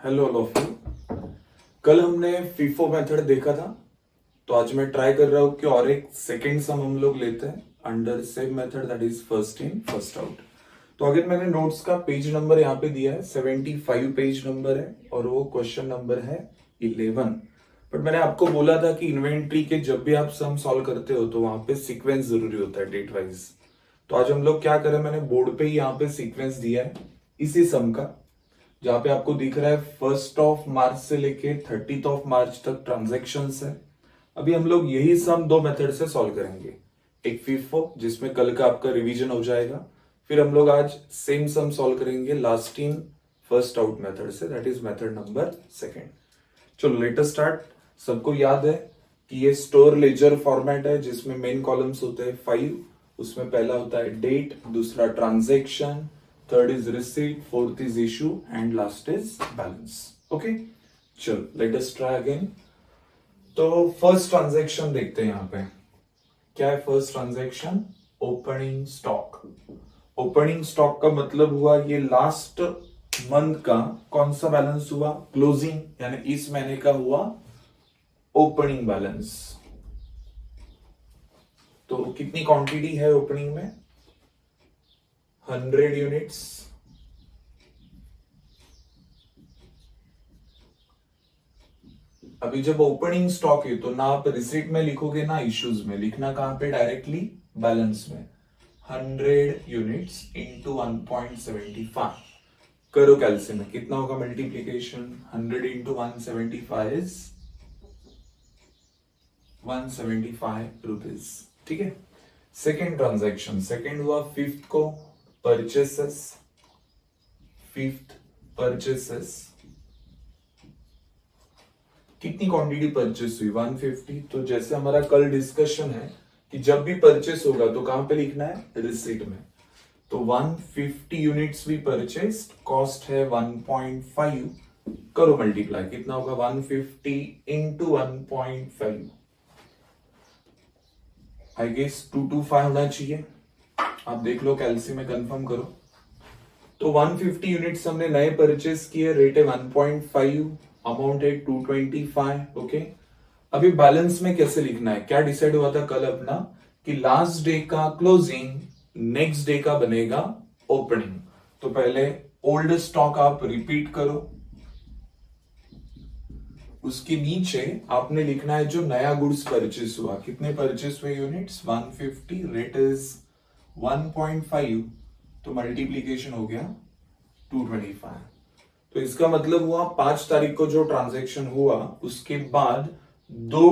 Hello all of you. कल हमने FIFO method देखा था, तो आज मैं ट्राई कर रहा हूं कि और एक सेकेंड सम हम लोग लेते हैं under same method, that is first in first out. तो अगर मैंने नोट्स का पेज नंबर यहाँ पे दिया है 75 पेज नंबर है और वो क्वेश्चन नंबर है 11। बट मैंने आपको बोला था कि इन्वेंट्री के जब भी आप सम सॉल्व करते हो तो वहां पे सीक्वेंस जरूरी होता है डेट वाइज। तो आज हम लोग क्या करें, मैंने बोर्ड पे ही यहाँ पे सीक्वेंस दिया है इसी सम का, जहां पे आपको दिख रहा है 1 मार्च से लेके 30 मार्च तक ट्रांजेक्शन्स है। अभी हम लोग यही सम दो मेथड से सॉल्व करेंगे, एक फीफो जिसमें कल का आपका रिवीजन हो जाएगा, फिर हम लोग आज सेम सम सॉल्व करेंगे last in first out method से, that is method number second. चलो लेट अस स्टार्ट। सबको याद है कि ये स्टोर लेजर फॉर्मेट है जिसमें मेन कॉलम्स होते हैं 5, उसमें पहला होता है डेट, दूसरा transaction, third is receipt, fourth is issue and last is balance. Okay, चलो लेट अस ट्राई अगेन। तो फर्स्ट ट्रांजेक्शन देखते हैं यहाँ पे क्या है। First transaction opening stock. Opening stock का मतलब हुआ ये लास्ट मंथ का कौन सा बैलेंस हुआ, क्लोजिंग, यानी इस महीने का हुआ ओपनिंग बैलेंस। तो कितनी क्वांटिटी है ओपनिंग में, 100 यूनिट्स। अभी जब ओपनिंग स्टॉक है तो ना आप रिसीट में लिखोगे ना इश्यूज में, लिखना कहां पे, डायरेक्टली बैलेंस में। 100 यूनिट्स इंटू 1.75 करो कैलसी में कितना होगा मल्टीप्लीकेशन, 100 इंटू 175 इज 175 रुपीज। ठीक है। सेकेंड ट्रांजैक्शन, सेकेंड हुआ फिफ्थ को, परचेसेस, फिफ्थ परचेसेस। कितनी क्वांटिटी परचेस हुई, 150। तो जैसे हमारा कल डिस्कशन है कि जब भी परचेस होगा तो कहां पे लिखना है, रिसीट में। तो 150 यूनिट्स भी परचेस्ड, कॉस्ट है 1.5, करो मल्टीप्लाई, कितना होगा 150 इंटू 1.5, आई गेस 225 होना चाहिए। आप देख लो कैलसी में कंफर्म करो। तो 150 यूनिट्स हमने नए परचेस किए, रेट है 1.5, अमाउंट है 225। ओके, अभी बैलेंस में कैसे लिखना है, क्या डिसाइड हुआ था कल अपना कि लास्ट डे का क्लोजिंग नेक्स्ट डे का बनेगा ओपनिंग। तो पहले ओल्ड स्टॉक आप रिपीट करो, उसके नीचे आपने लिखना है जो नया गुड्स परचेस हुआ, कितने परचेस हुए यूनिट्स, 150, रेट इज 1.5, तो मल्टीप्लीकेशन हो गया 225। तो इसका मतलब हुआ 5 तारीख को जो ट्रांजैक्शन हुआ उसके बाद दो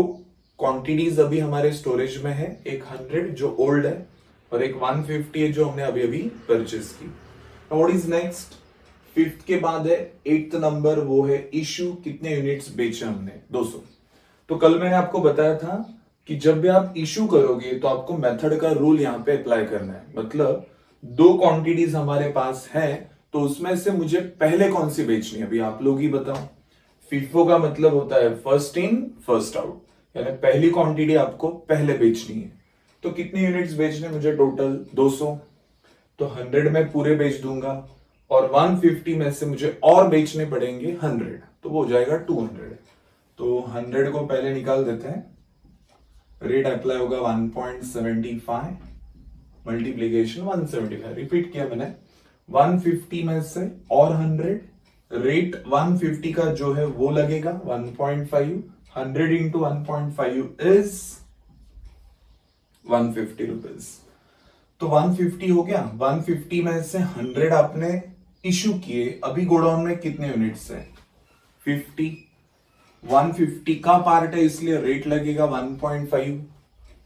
क्वांटिटीज अभी हमारे स्टोरेज में है, एक 100 जो ओल्ड है और एक 150 है जो हमने अभी अभी परचेस की। व्हाट इज नेक्स्ट, फिफ्थ के बाद है एट्थ नंबर, वो है इशू, कितने यूनिट्स बेचे हमने, 200। तो कल मैंने आपको बताया था कि जब भी आप इशू करोगे तो आपको मेथड का रूल यहां पे अप्लाई करना है। मतलब दो क्वांटिटीज हमारे पास है तो उसमें से मुझे पहले कौन सी बेचनी है, अभी आप लोग ही बताओ। फीफो का मतलब होता है फर्स्ट इन फर्स्ट आउट, यानी पहली क्वांटिटी आपको पहले बेचनी है। तो कितने यूनिट्स बेचने मुझे, टोटल 200। तो 100 में पूरे बेच दूंगा और 150 में से मुझे और बेचने पड़ेंगे 100, तो वो हो जाएगा 200। तो 100 को पहले निकाल देते हैं, रेट अप्लाई होगा 1.75, मल्टीप्लीकेशन 175, रिपीट किया मैंने। 150 में से और 100, रेट 150 का जो है वो लगेगा 1.5, 100 इंटू 1.5 इज 150 रुपीज। तो 150 हो गया, 150 में से 100 आपने इशू किए, अभी गोडाउन में कितने यूनिट्स है, 50। 150 का पार्ट है इसलिए रेट लगेगा 1.5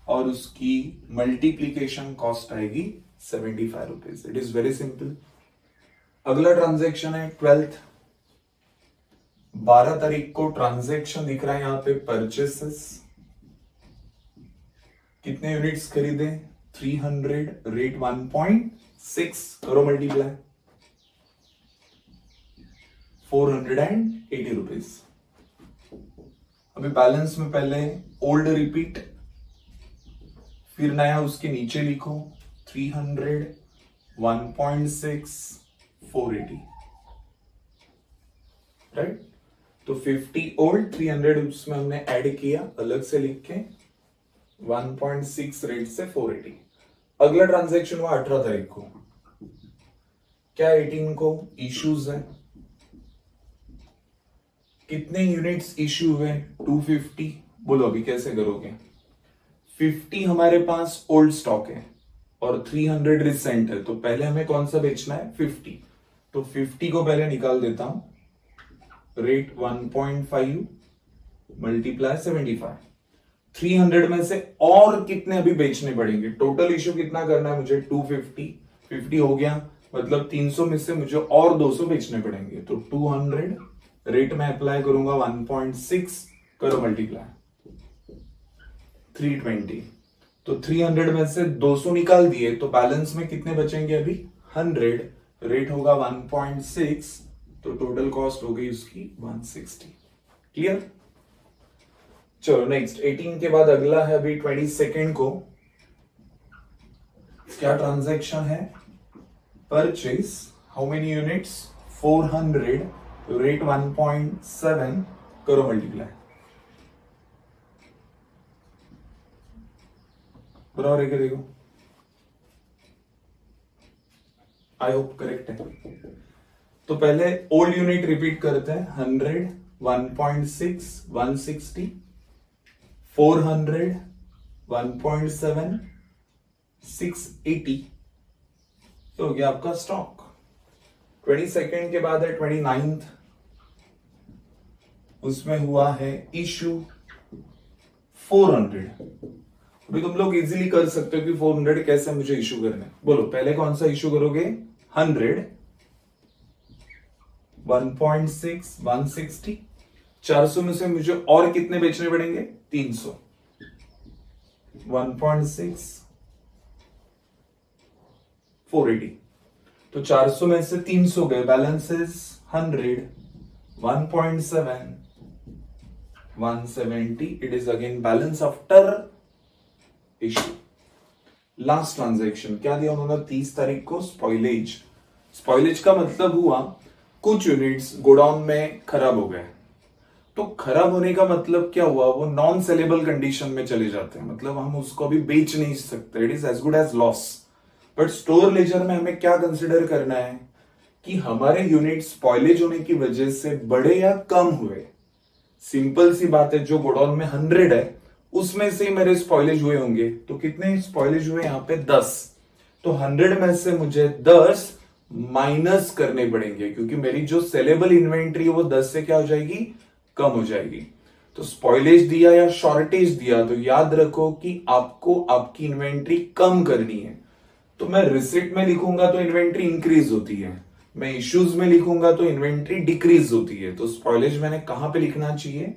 और उसकी मल्टीप्लीकेशन कॉस्ट आएगी 75 rupees. It is very simple. अगला ट्रांजैक्शन है 12th, 12 तारीख को ट्रांजैक्शन दिख रहा है यहां पे, परचेसेस, कितने यूनिट्स खरीदे, 300, रेट 1.6, करो मल्टीप्लाई, 480 रुपीज। अभी बैलेंस में पहले ओल्ड रिपीट, फिर नया उसके नीचे लिखो, 300, 1.6, 480। राइट। तो 50 ओल्ड 300 उसमें हमने ऐड किया अलग से लिख के 1.6 रेट से 480। अगला ट्रांजैक्शन हुआ 18 तारीख को। क्या 18 को इश्यूज है, कितने यूनिट्स इश्यू हुए 250। बोलो अभी कैसे करोगे। 50 हमारे पास ओल्ड स्टॉक है और 300 रिसेंट है, तो पहले हमें कौन सा बेचना है 50। तो 50 को पहले निकाल देता हूं, रेट 1.5 मल्टीप्लाई 75। 300 में से और कितने अभी बेचने पड़ेंगे, टोटल इश्यू कितना करना है मुझे 250। 50 हो गया, मतलब 300 में से मुझे और 200 बेचने पड़ेंगे, तो 200 रेट में अप्लाई करूंगा 1.6, करो मल्टीप्लाई 320। तो 300 में से 200 निकाल दिए, तो बैलेंस में कितने बचेंगे अभी 100, रेट होगा 1.6, तो टोटल कॉस्ट हो गई उसकी 160। क्लियर। चलो नेक्स्ट 18 के बाद अगला है अभी 22 को। क्या ट्रांजैक्शन है, purchase how many units 400, rate 1.7, करो मल्टीप्लाई। बराबर है क्या, देखो आई होप करेक्ट है। तो पहले ओल्ड यूनिट रिपीट करते हैं, 100 1.6 160, 400 1.7 680, तो हो गया आपका स्टॉक। 22 के बाद है 29, उसमें हुआ है इशू 400। अभी तुम लोग इजीली कर सकते हो कि 400 कैसे मुझे इशू करना है। बोलो पहले कौन सा इशू करोगे 100, 1.6 160, 400 में से मुझे और कितने बेचने पड़ेंगे 300, 1.6 480। तो 400 में से 300 गए, balance is 100, 1.7 170, it is again balance after issue. Last transaction क्या दिया उन्होंने 30 तारीख को, स्पॉइलेज। स्पॉइलेज का मतलब हुआ कुछ यूनिट्स गोडाउन में खराब हो गए, तो खराब होने का मतलब क्या हुआ, वो नॉन सेलेबल कंडीशन में चले जाते हैं, मतलब हम उसको अभी बेच नहीं सकते, it is as good as loss. But store ledger में हमें क्या कंसिडर करना है कि हमारे यूनिट स्पॉइलेज होने की वजह से बढ़े या कम हुए। सिंपल सी बात है, जो गोडाउन में 100 है उसमें से मेरे स्पॉइलेज हुए होंगे, तो कितने स्पॉइलेज हुए यहाँ पे 10, तो 100 में से मुझे 10 माइनस करने पड़ेंगे, क्योंकि मेरी जो सेलेबल इन्वेंट्री है वो 10 से क्या हो जाएगी, कम हो जाएगी। तो स्पॉइलेज दिया या शॉर्टेज दिया तो याद रखो कि आपको आपकी इन्वेंट्री कम करनी है। तो मैं रिसिप्ट में लिखूंगा तो इन्वेंट्री इंक्रीज होती है, मैं इश्यूज में लिखूंगा तो इन्वेंट्री डिक्रीज होती है। तो स्पॉइलेज मैंने कहां पे लिखना चाहिए,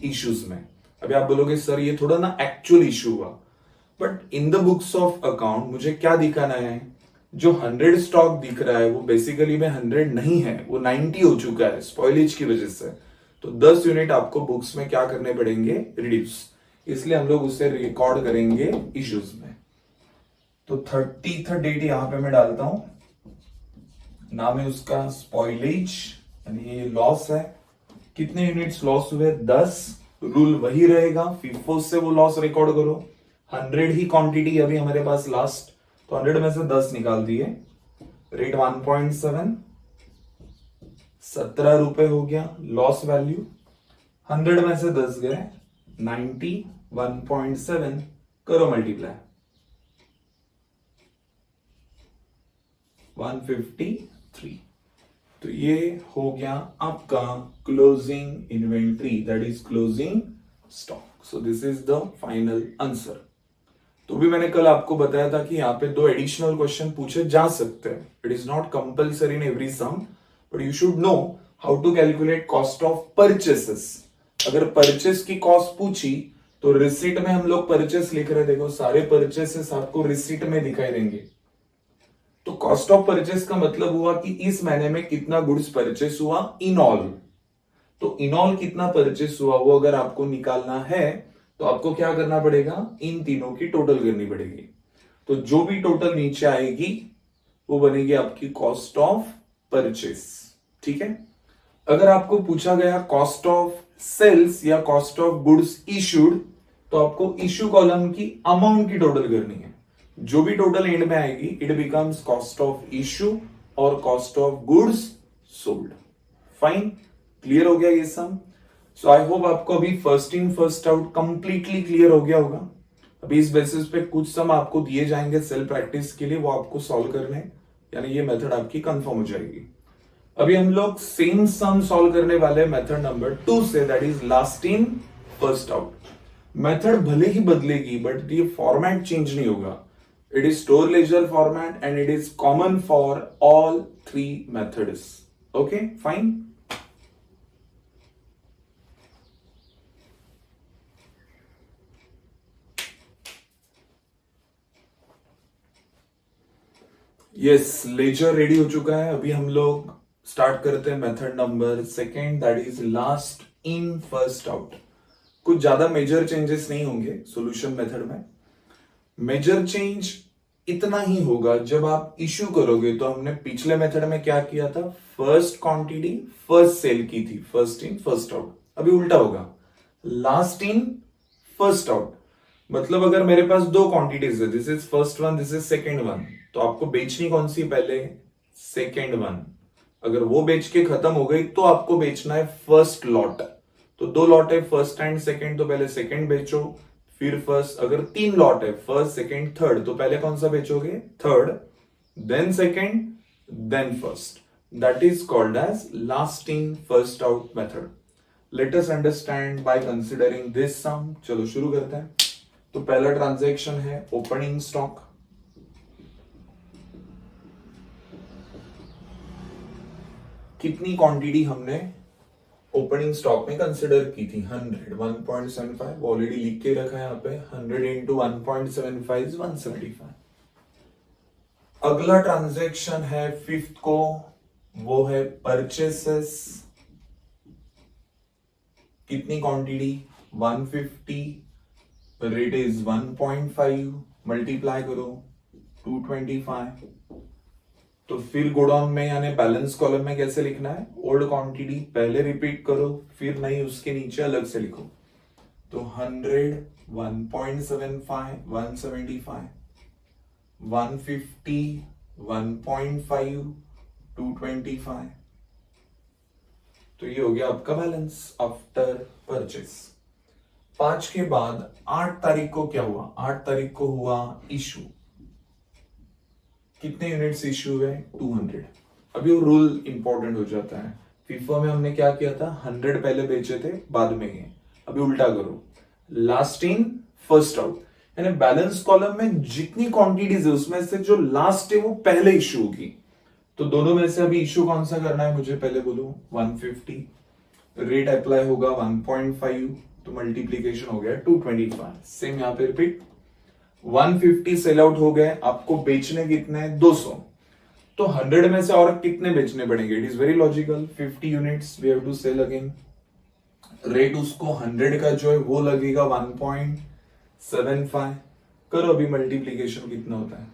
इश्यूज में। अभी आप बोलोगे सर ये थोड़ा ना एक्चुअल इशू हुआ, but in the books of account मुझे क्या दिखाना है, जो 100 स्टॉक दिख रहा है वो बेसिकली में 100 नहीं है, वो 90 हो चुका है स्पॉइलेज की वजह से। तो 10 यूनिट आपको बुक्स में क्या करने पड़ेंगे, रिड्यूस, इसलिए हम लोग उसे रिकॉर्ड करेंगे इश्यूज में। तो 30th डेट यहां पे मैं डालता हूं, नाम है उसका स्पॉइलेज, यानी ये लॉस है। कितने यूनिट्स लॉस हुए 10, रूल वही रहेगा, FIFO से वो लॉस रिकॉर्ड करो। 100 ही क्वांटिटी अभी हमारे पास लास्ट, तो 100 में से 10 निकाल दिए, रेट 1.7 17 रुपए हो गया लॉस वैल्यू। 100 में से 10 गए 90, 1.7 करो मल्टीप्लाई 153। तो ये हो गया आपका closing inventory, that is closing stock. So this is the final answer. तो भी मैंने कल आपको बताया था कि यहाँ पे 2 एडिशनल क्वेश्चन पूछे जा सकते हैं, it is not compulsory in every sum, but you should know how to calculate cost of purchases. अगर परचेस की कॉस्ट पूछी तो रिसीट में हम लोग परचेस लिख रहे हैं, देखो सारे परचेसेस आपको रिसीट में दिखाई देंगे। तो कॉस्ट ऑफ परचेस का मतलब हुआ कि इस महीने में कितना गुड्स परचेस हुआ इन ऑल। तो इन ऑल कितना परचेस हुआ वो अगर आपको निकालना है तो आपको क्या करना पड़ेगा, इन तीनों की टोटल करनी पड़ेगी। तो जो भी टोटल नीचे आएगी वो बनेगी आपकी कॉस्ट ऑफ परचेस। ठीक है, अगर आपको पूछा गया कॉस्ट ऑफ सेल्स या कॉस्ट ऑफ गुड्स इश्यूड, तो आपको इश्यू कॉलम की अमाउंट की टोटल करनी है। जो भी टोटल एंड में आएगी it becomes cost of issue और cost of goods sold. Fine, clear हो गया ये सम। सो आई होप आपको अभी first in first out completely clear हो गया होगा। अभी इस बेसिस पे कुछ सम आपको दिए जाएंगे सेल्फ प्रैक्टिस के लिए, वो आपको सॉल्व करने, यानी ये मेथड आपकी कंफर्म हो जाएगी। अभी हम लोग सेम सम सॉल्व करने वाले मेथड नंबर 2 से, that is last in first out. Method भले ही बदलेगी बट ये फॉर्मेट चेंज नहीं होगा। It is store ledger format and it is common for all 3 methods. Okay fine. Yes, ledger ready हो चुका है। अभी हम लोग स्टार्ट करते हैं method number 2, that is last in first out. कुछ ज्यादा मेजर चेंजेस नहीं होंगे सॉल्यूशन मेथड में। मेजर चेंज इतना ही होगा, जब आप इश्यू करोगे तो हमने पिछले मेथड में क्या किया था, फर्स्ट क्वांटिटी फर्स्ट सेल की थी, फर्स्ट इन फर्स्ट आउट। अभी उल्टा होगा, लास्ट इन फर्स्ट आउट। मतलब अगर मेरे पास 2 क्वांटिटीज है, this is first one, this is second one, तो आपको बेचनी कौन सी पहले, सेकेंड वन। अगर वो बेच के खत्म हो गई तो आपको बेचना है फर्स्ट लॉट। तो 2 लॉट है, फर्स्ट एंड सेकेंड, तो पहले सेकेंड बेचो फिर फर्स्ट। अगर 3 लॉट है, फर्स्ट सेकेंड थर्ड, तो पहले कौन सा बेचोगे, third, then second, then first. That is called as last in first out method. Let us understand by considering this sum. चलो शुरू करते हैं। तो पहला ट्रांजैक्शन है ओपनिंग स्टॉक। कितनी क्वांटिटी हमने ओपनिंग स्टॉक में कंसिडर की थी, 100, 1.75, ऑलरेडी लिख के रखा है यहाँ पे, 100 इंटू 1.75 इज 175। अगला ट्रांजैक्शन है 5th को, वो है परचेसेस। कितनी क्वांटिटी, 150, रेट इज 1.5, मल्टीप्लाई करो 225। तो फिर गोडाउन में यानी बैलेंस कॉलम में कैसे लिखना है, ओल्ड क्वांटिटी पहले रिपीट करो, फिर नहीं उसके नीचे अलग से लिखो। तो 100, 1.75, 175, 150, 1.5, 225। तो ये हो गया आपका बैलेंस आफ्टर परचेस। 5 के बाद 8 तारीख को क्या हुआ, 8 तारीख को हुआ इशू। कितने यूनिट्स इश्यू है, 200। अभी वो रूल इंपॉर्टेंट हो जाता है। फीफा में हमने क्या किया था, 100 पहले बेचे थे, बाद में ही। अभी उल्टा करो, लास्ट इन फर्स्ट आउट, यानी बैलेंस कॉलम में जितनी क्वांटिटीज है उसमें से जो लास्ट है वो पहले इश्यू होगी। तो दोनों में से अभी इश्यू कौन सा करना है मुझे पहले बोलो, 150, रेट अप्लाई होगा 1.5, तो मल्टीप्लीकेशन हो गया 225। सेम यहां पे रिपीट, 150 सेल आउट हो गए, आपको बेचने कितने हैं, 200। तो 100 में से और कितने बेचने पड़ेंगे, it is very logical, 50 units we have to sell again. Rate उसको 100 का जो है वो लगेगा 1.75। करो अभी मल्टीप्लीकेशन कितना होता है,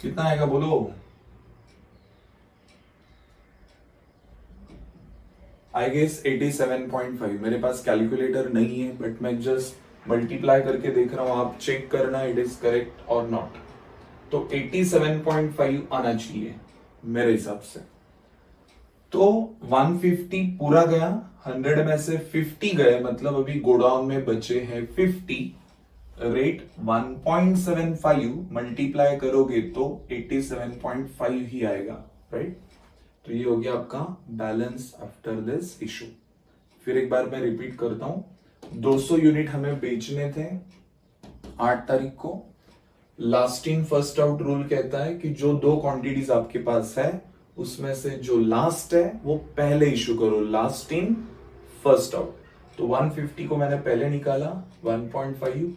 कितना आएगा बोलो। I guess 87.5। मेरे पास कैलकुलेटर नहीं है बट मैं जस्ट मल्टीप्लाई करके देख रहा हूं, आप चेक करना इट इज करेक्ट और नॉट। तो 87.5 आना चाहिए मेरे हिसाब से। तो 150 पूरा गया, 100 में से 50 गए, मतलब अभी गोडाउन में बचे हैं 50। रेट 1.75 मल्टीप्लाई करोगे तो 87.5 ही आएगा, राइट। तो ये हो गया आपका बैलेंस आफ्टर दिस इशू। फिर एक बार मैं रिपीट करता हूं, 200 यूनिट हमें बेचने थे 8 तारीख को। Last in first out rule कहता है कि जो 2 क्वांटिटीज आपके पास है उसमें से जो लास्ट है वो पहले इशू करो, लास्ट इन फर्स्ट आउट। तो 150 को मैंने पहले निकाला, 1.5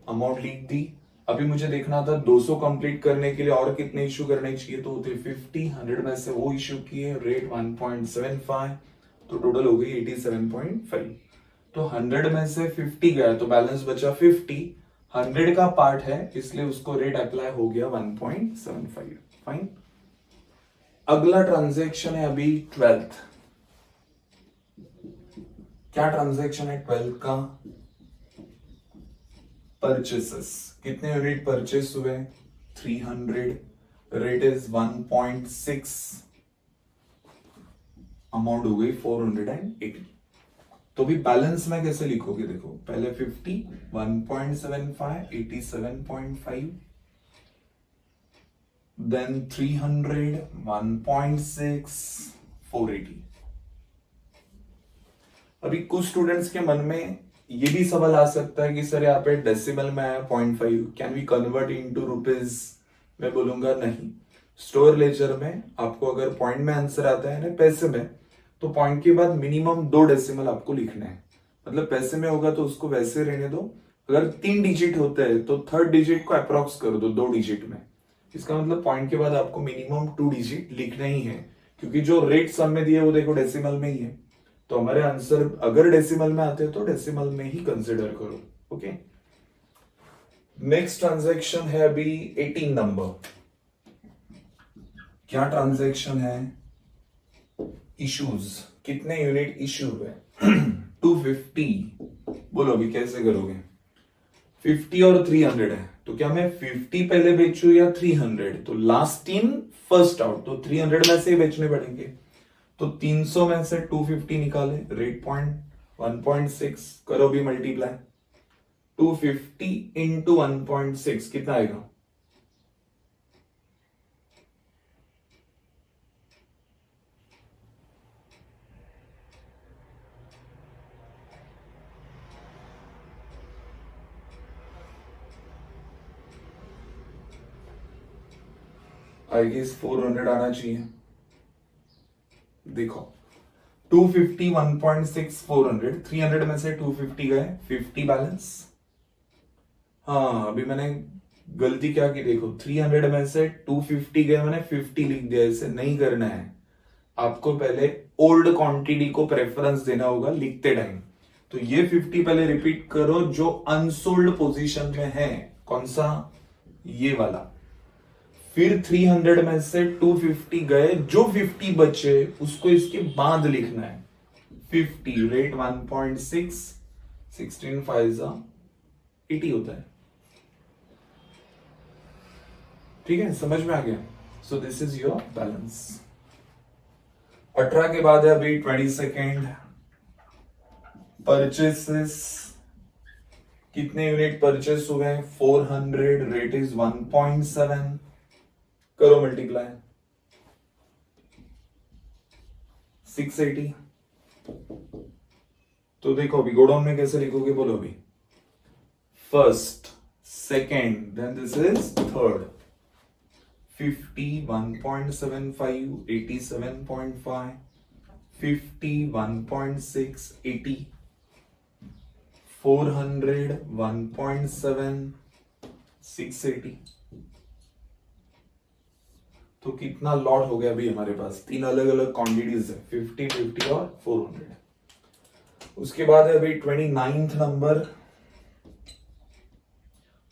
अमाउंट लिख दी। अभी मुझे देखना था 200 कंप्लीट करने के लिए और कितने इशू करने चाहिए, तो होते 50, 100 में से वो इशू किए, रेट 1.75, तो टोटल हो गई 87.5। तो 100 में से 50 गया तो बैलेंस बचा 50, 100 का पार्ट है इसलिए उसको रेट अप्लाई हो गया 1.75। फाइन। अगला ट्रांजैक्शन है अभी 12th। क्या ट्रांजैक्शन है 12th का? परचेसेस। कितने यूनिट परचेस हुए? 300। रेट इज 1.6, अमाउंट हो गई 480। तो भी बैलेंस में कैसे लिखोगे? देखो पहले 50, 1.75, 87.5, देन 300, 1.6, 480। अभी कुछ स्टूडेंट्स के मन में ये भी सवाल आ सकता है कि सर यहाँ पे डेसिमल में आया 0.5, can we convert into rupees? मैं बोलूंगा नहीं। स्टोर लेजर में आपको अगर पॉइंट में आंसर आता है ना पैसे में, तो पॉइंट के बाद मिनिमम 2 डेसिमल आपको लिखना है। मतलब पैसे में होगा तो उसको वैसे रहने दो, अगर 3 डिजिट होते हैं तो थर्ड डिजिट को अप्रोक्स कर दो 2 डिजिट में। इसका मतलब पॉइंट के बाद आपको मिनिमम 2 डिजिट लिखना ही है, क्योंकि जो रेट सम में दिए वो देखो डेसिमल में ही है। तो हमारे आंसर अगर डेसिमल में आते हैं तो डेसिमल में ही कंसिडर करो। ओके, नेक्स्ट ट्रांजैक्शन है अभी 18 नंबर। क्या ट्रांजैक्शन है? इश्यूज। कितने यूनिट इश्यू हुए? 250। बोलो अभी कैसे करोगे? 50 और 300 है, तो क्या मैं 50 पहले बेचू या 300? तो लास्ट इन फर्स्ट आउट, तो 300 में से ही बेचने पड़ेंगे। तो 300 में से 250 निकाले, रेट पॉइंट 1.6, करो भी मल्टीप्लाई। 250 इंटू 1.6 कितना आएगा? आई गेस 400 आना चाहिए। देखो 250, 1.6, 400, 300 में से 250 गए, 50 बैलेंस। हाँ अभी मैंने गलती क्या की, देखो 300 में से 250 गए, मैंने 50 लिख दिया। इसे नहीं करना है, आपको पहले ओल्ड क्वांटिटी को प्रेफरेंस देना होगा लिखते टाइम। तो ये 50 पहले रिपीट करो जो अनसोल्ड पोजीशन में है। कौन सा? ये वाला। फिर 300 में से 250 गए, जो 50 बचे उसको इसके बाद लिखना है 50, रेट 1.6, 16 5 80 होता है। ठीक है, समझ में आ गया? So this is your balance. 18 के बाद है अभी 22nd। परचेसेस। कितने यूनिट परचेस हुए? 400, रेट इज 1.7, करो मल्टीप्लाई। 680। तो देखो अभी गोडाउन में कैसे लिखोगे? बोलो अभी। First, second, then this is third. 50, 1.75, 87.5, 50, 1.6, 80, 400, 1.7, 680। तो कितना लॉट हो गया अभी हमारे पास? 3 अलग अलग क्वांटिटीज है, 50, 50 और 400। उसके बाद है अभी 29th नंबर,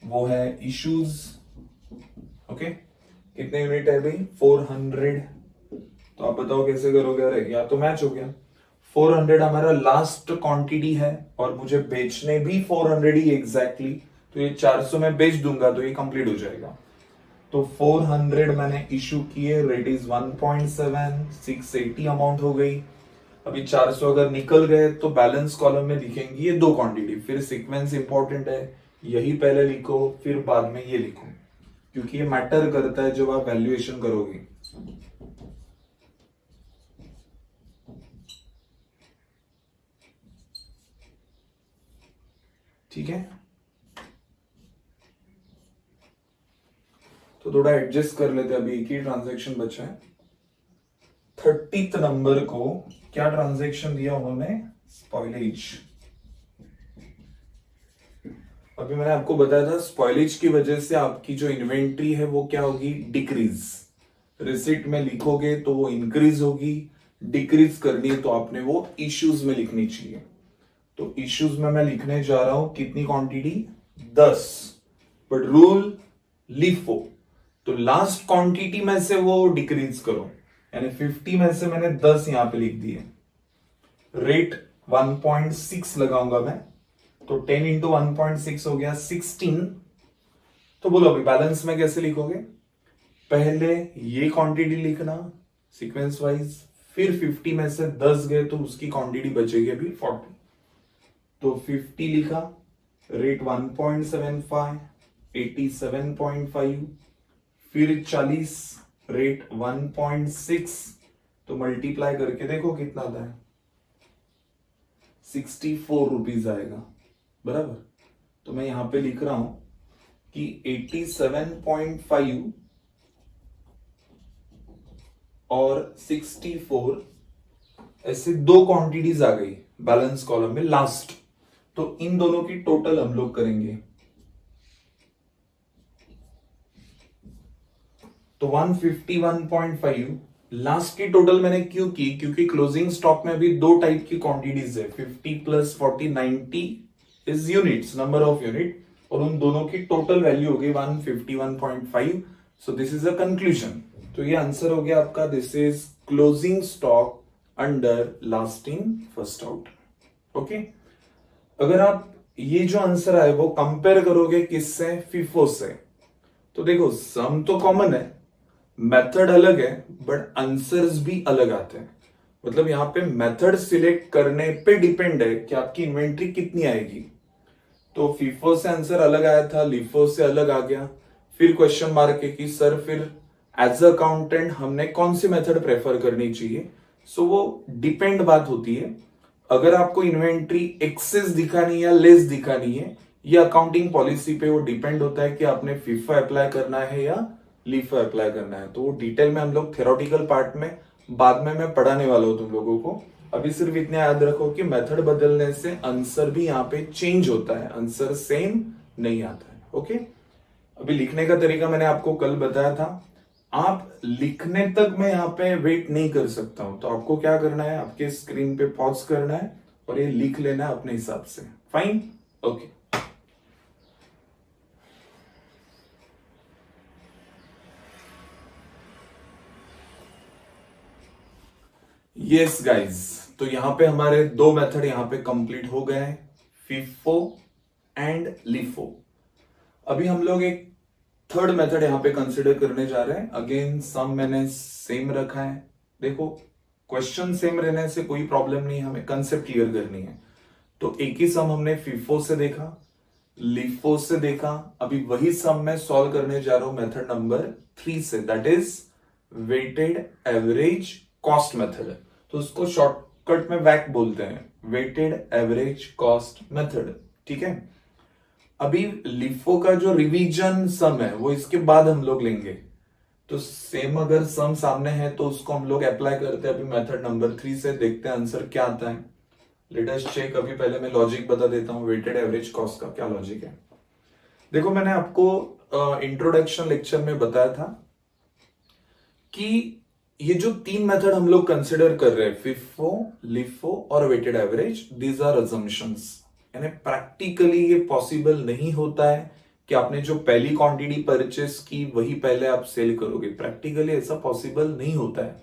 वो है इश्यूज। ओके, कितने यूनिट है अभी? 400। तो आप बताओ कैसे करोगे? अरे या तो मैच हो गया। 400 हमारा लास्ट क्वांटिटी है और मुझे बेचने भी 400 ही एग्जैक्टली। तो ये 400 में बेच दूंगा तो ये कंप्लीट हो जाएगा। तो 400 मैंने इशू किए, रेट इज 1.7, 680 अमाउंट हो गई। अभी 400 अगर निकल गए तो बैलेंस कॉलम में लिखेंगे ये 2 क्वांटिटी। फिर सीक्वेंस इंपॉर्टेंट है, यही पहले लिखो फिर बाद में ये लिखो, क्योंकि ये मैटर करता है जब आप वैल्यूएशन करोगे। ठीक है, तो थोड़ा एडजस्ट कर लेते हैं। अभी एक ही ट्रांजैक्शन बचा है। 30th नंबर को क्या ट्रांजैक्शन दिया उन्होंने? स्पॉइलेज। अभी मैंने आपको बताया था स्पॉइलेज की वजह से आपकी जो इन्वेंट्री है वो क्या होगी? डिक्रीज। रिसिप्ट में लिखोगे तो वो इंक्रीज होगी, डिक्रीज करनी है तो आपने वो इश्यूज में लिखनी चाहिए। तो इश्यूज में मैं लिखने जा रहा हूं कितनी क्वांटिटी? 10। बट रूल लिफो, तो लास्ट क्वांटिटी में से वो डिक्रीज करो। यानी 50 में से मैंने 10 यहां पे लिख दिए। रेट 1.6 लगाऊंगा मैं, तो 10 इंटू 1.6 हो गया 16। तो बोलो अभी बैलेंस में कैसे लिखोगे? पहले ये क्वांटिटी लिखना सीक्वेंस वाइज, फिर 50 में से 10 गए तो उसकी क्वांटिटी बचेगी अभी 40। तो 50 लिखा, रेट 1.75, 87.5, फिर 40, रेट 1.6, तो मल्टीप्लाई करके देखो कितना आता है, 64 रुपीज आएगा, बराबर। तो मैं यहां पे लिख रहा हूं कि 87.5 और 64 ऐसे दो क्वांटिटीज आ गई बैलेंस कॉलम में लास्ट। तो इन दोनों की टोटल हम लोग करेंगे। तो 151.5 लास्ट की टोटल मैंने क्यों की? क्योंकि क्लोजिंग स्टॉक में भी दो टाइप की क्वांटिटीज है, 50 plus 40, 90 is units, number of unit, और उन दोनों की टोटल वैल्यू हो गई 151.5। So this is a conclusion. तो ये आंसर हो गया आपका, this is closing stock under last in first out. Okay, अगर आप ये जो आंसर आए वो कंपेयर करोगे किससे? फिफो से, तो देखो सम तो कॉमन है, मेथड अलग है, बट आंसर्स भी अलग आते हैं। मतलब यहां पे मेथड सिलेक्ट करने पे डिपेंड है कि आपकी इन्वेंट्री कितनी आएगी। तो फीफो से आंसर अलग आया था, लिफो से अलग आ गया। फिर क्वेश्चन मार्क है कि सर फिर एज अ अकाउंटेंट हमने कौन सी मेथड प्रेफर करनी चाहिए। सो वो डिपेंड बात होती है। अगर आपको इन्वेंट्री एक्सेस दिखानी या लेस दिखानी है, ये अकाउंटिंग पॉलिसी पे वो डिपेंड होता है कि आपने फीफो अप्लाई करना है या लीफो अप्लाई करना है। तो वो डिटेल में हम लोग थ्योरेटिकल पार्ट में बाद में मैं पढ़ाने वाला हूं तुम लोगों को। अभी सिर्फ इतना याद रखो कि मेथड बदलने से आंसर भी यहाँ पे चेंज होता है, आंसर सेम नहीं आता है। ओके, अभी लिखने का तरीका मैंने आपको कल बताया था। आप लिखने तक मैं यहाँ पे वेट नहीं कर सकता हूं, तो आपको क्या करना है, आपके स्क्रीन पे पॉज करना है और ये लिख लेना है अपने हिसाब से। Fine, okay. यस गाइज, तो यहां पे हमारे दो मेथड यहां पे कंप्लीट हो गए हैं, फीफो एंड लिफो। अभी हम लोग एक थर्ड मेथड यहां पे कंसिडर करने जा रहे हैं। अगेन सम मैंने सेम रखा है। देखो क्वेश्चन सेम रहने से कोई प्रॉब्लम नहीं, हमें कंसेप्ट क्लियर करनी है। तो एक ही सम हमने फीफो से देखा, लिफो से देखा। अभी वही सम मैं सॉल्व करने जा रहा हूं मेथड नंबर 3 से, that is weighted average cost method. तो उसको शॉर्टकट में वैक बोलते हैं, वेटेड एवरेज कॉस्ट मेथड। ठीक है, अभी लिफो का जो रिवीजन सम है वो इसके बाद हम लोग लेंगे। तो सेम अगर सम सामने है तो उसको हम लोग अप्लाई करते हैं अभी मेथड नंबर 3 से, देखते हैं आंसर क्या आता है। Let us check. अभी पहले मैं लॉजिक बता देता हूं वेटेड एवरेज कॉस्ट का क्या लॉजिक है। देखो मैंने आपको इंट्रोडक्शन लेक्चर में बताया था कि ये जो तीन मेथड हम लोग कंसिडर कर रहे हैं, फिफो, लिफो और weighted average, these are assumptions. यानी प्रैक्टिकली ये पॉसिबल नहीं होता है कि आपने जो पहली क्वांटिटी परचेस की वही पहले आप सेल करोगे। प्रैक्टिकली ऐसा पॉसिबल नहीं होता है।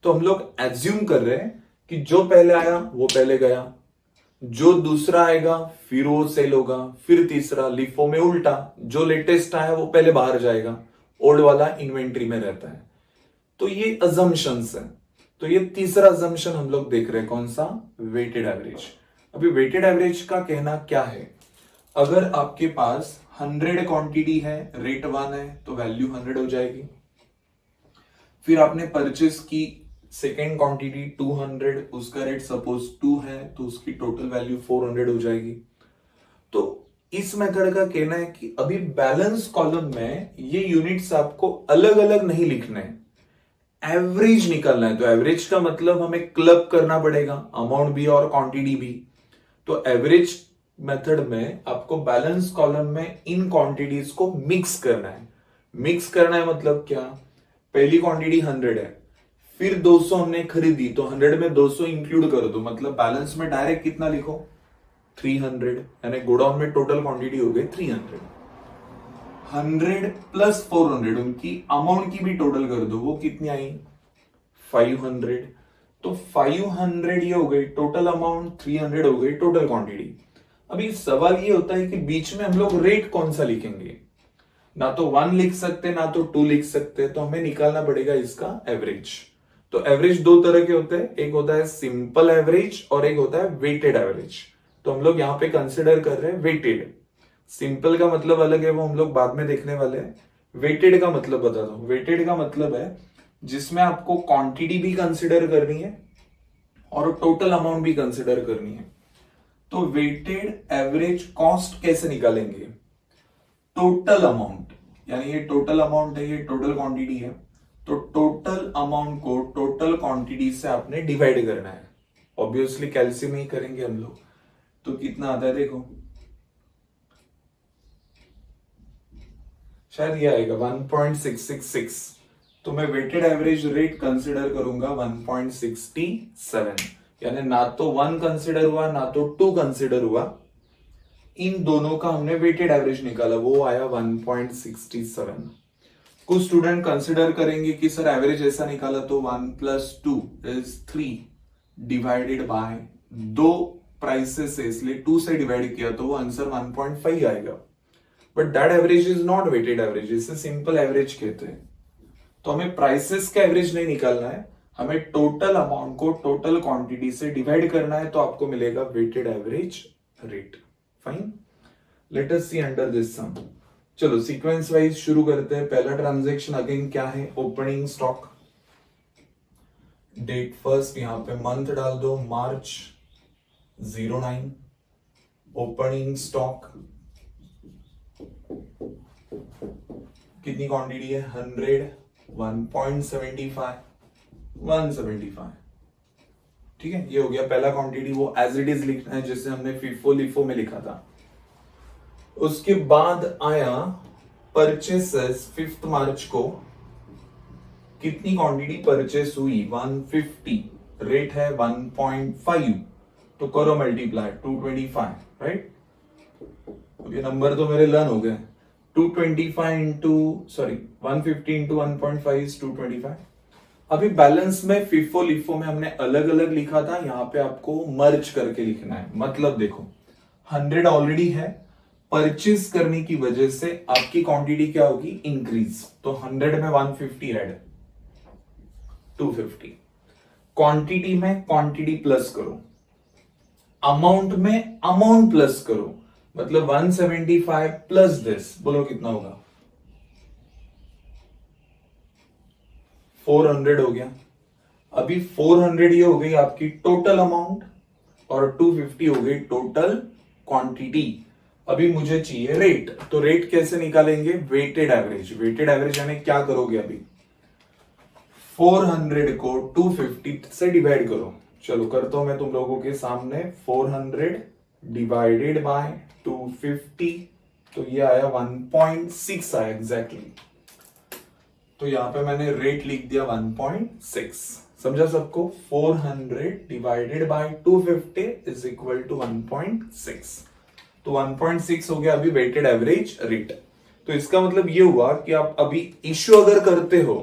तो हम लोग एज्यूम कर रहे हैं कि जो पहले आया वो पहले गया, जो दूसरा आएगा फिर वो सेल होगा, फिर तीसरा। लिफो में उल्टा, जो लेटेस्ट आया वो पहले बाहर जाएगा, ओल्ड वाला इन्वेंट्री में रहता है। तो ये अजम्पशंस है। तो ये तीसरा अजम्पशन हम लोग देख रहे हैं, कौन सा? Weighted average. अभी वेटेड एवरेज का कहना क्या है, अगर आपके पास 100 क्वांटिटी है, रेट 1 है, तो वैल्यू 100 हो जाएगी। फिर आपने परचेस की सेकेंड क्वांटिटी 200, उसका रेट सपोज 2 है, तो उसकी टोटल वैल्यू 400 हो जाएगी। तो इस मेथड का कहना है कि अभी बैलेंस कॉलम में ये यूनिट्स आपको अलग अलग नहीं लिखने हैं, एवरेज निकलना है। तो एवरेज का मतलब हमें क्लब करना पड़ेगा, अमाउंट भी और क्वांटिटी भी। तो एवरेज मेथड में आपको बैलेंस कॉलम में इन क्वांटिटीज को मिक्स करना है। मिक्स करना है मतलब क्या? पहली क्वांटिटी 100 है, फिर 200 हमने खरीदी, तो 100 में 200 इंक्लूड कर दो, मतलब बैलेंस में डायरेक्ट कितना लिखो? 300। यानी गोडाउन में टोटल क्वांटिटी हो गई 300। 100 प्लस 400 उनकी अमाउंट की भी टोटल कर दो, वो कितनी आई? 500, तो 500 ये हो गई टोटल अमाउंट, 300 हो गई टोटल क्वांटिटी। अभी सवाल ये होता है कि बीच में हम लोग रेट कौन सा लिखेंगे, ना तो 1 लिख सकते ना तो 2 लिख सकते, तो हमें निकालना पड़ेगा इसका एवरेज। तो एवरेज दो तरह के होते हैं, एक होता है सिंपल एवरेज और एक होता है वेटेड एवरेज। तो हम लोग यहाँ पे कंसिडर कर रहे हैं वेटेड। सिंपल का मतलब अलग है, वो हम लोग बाद में देखने वाले हैं। वेटेड का मतलब बता दो। वेटेड का मतलब है जिसमें आपको क्वांटिटी भी कंसिडर करनी है और टोटल अमाउंट भी कंसिडर करनी है। तो वेटेड एवरेज कॉस्ट कैसे निकालेंगे, टोटल अमाउंट, यानी ये टोटल अमाउंट है, ये टोटल क्वांटिटी है, तो टोटल अमाउंट को टोटल क्वांटिटी से आपने डिवाइड करना है। ऑब्वियसली कैल्सियम ही करेंगे हम लोग, तो कितना आता है देखो, शायद ये आएगा 1.666। तो मैं वेटेड एवरेज रेट कंसिडर करूंगा 1.67, यानी ना तो 1 कंसिडर हुआ ना तो 2 कंसिडर हुआ, इन दोनों का हमने वेटेड एवरेज निकाला, वो आया 1.67। कुछ स्टूडेंट कंसिडर करेंगे कि सर एवरेज ऐसा निकाला तो 1 + 2 = 3 डिवाइडेड बाय 2 प्राइसेस है, इसलिए 2 से डिवाइड किया तो वो आंसर 1.5 आएगा। But that average is not weighted average, इसे सिंपल एवरेज कहते हैं। तो हमें प्राइसेस का एवरेज नहीं निकालना है, हमें टोटल अमाउंट को टोटल क्वांटिटी से डिवाइड करना है, तो आपको मिलेगा weighted average rate. Fine, let us see under this sum. चलो सीक्वेंस वाइज शुरू करते हैं। पहला ट्रांजैक्शन अगेन क्या है, ओपनिंग स्टॉक। डेट फर्स्ट, यहां पे मंथ डाल दो, मार्च 09। ओपनिंग स्टॉक कितनी क्वांटिटी है, 100, 1.75, 175। ठीक है, ये हो गया पहला क्वांटिटी, वो एज इट इज लिखना है जैसे हमने फीफो लिफो में लिखा था। उसके बाद आया परचेसेस, 5 मार्च को कितनी क्वांटिटी परचेस हुई, 150, रेट है 1.5, तो करो मल्टीप्लाई 225, राइट। ये नंबर तो मेरे लर्न हो गए। 225 इंटू 150 इंटू 1.5 इज 225। अभी बैलेंस में फीफो लिफो में हमने अलग अलग लिखा था, यहां पे आपको मर्ज करके लिखना है। मतलब देखो 100 ऑलरेडी है, परचेज करने की वजह से आपकी क्वांटिटी क्या होगी, इंक्रीज। तो 100 में 150 ऐड, 250। क्वांटिटी में क्वांटिटी प्लस करो, अमाउंट में अमाउंट प्लस करो, मतलब 175 प्लस दिस, बोलो कितना होगा, 400 हो गया। अभी 400 ये हो गई आपकी टोटल अमाउंट और 250 हो गई टोटल क्वांटिटी। अभी मुझे चाहिए रेट, तो रेट कैसे निकालेंगे, वेटेड एवरेज। वेटेड एवरेज यानी क्या करोगे, अभी 400 को 250 से डिवाइड करो। चलो करता हूं मैं तुम लोगों के सामने, 400 डिवाइडेड बाय 250, तो ये आया 1.6 आया एग्जैक्टली। तो यहां पे मैंने रेट लिख दिया 1.6, समझा सबको। 400 डिवाइडेड बाय 250 इज इक्वल टू 1.6, तो 1.6 हो गया अभी वेटेड एवरेज रेट। तो इसका मतलब ये हुआ कि आप अभी इश्यू अगर करते हो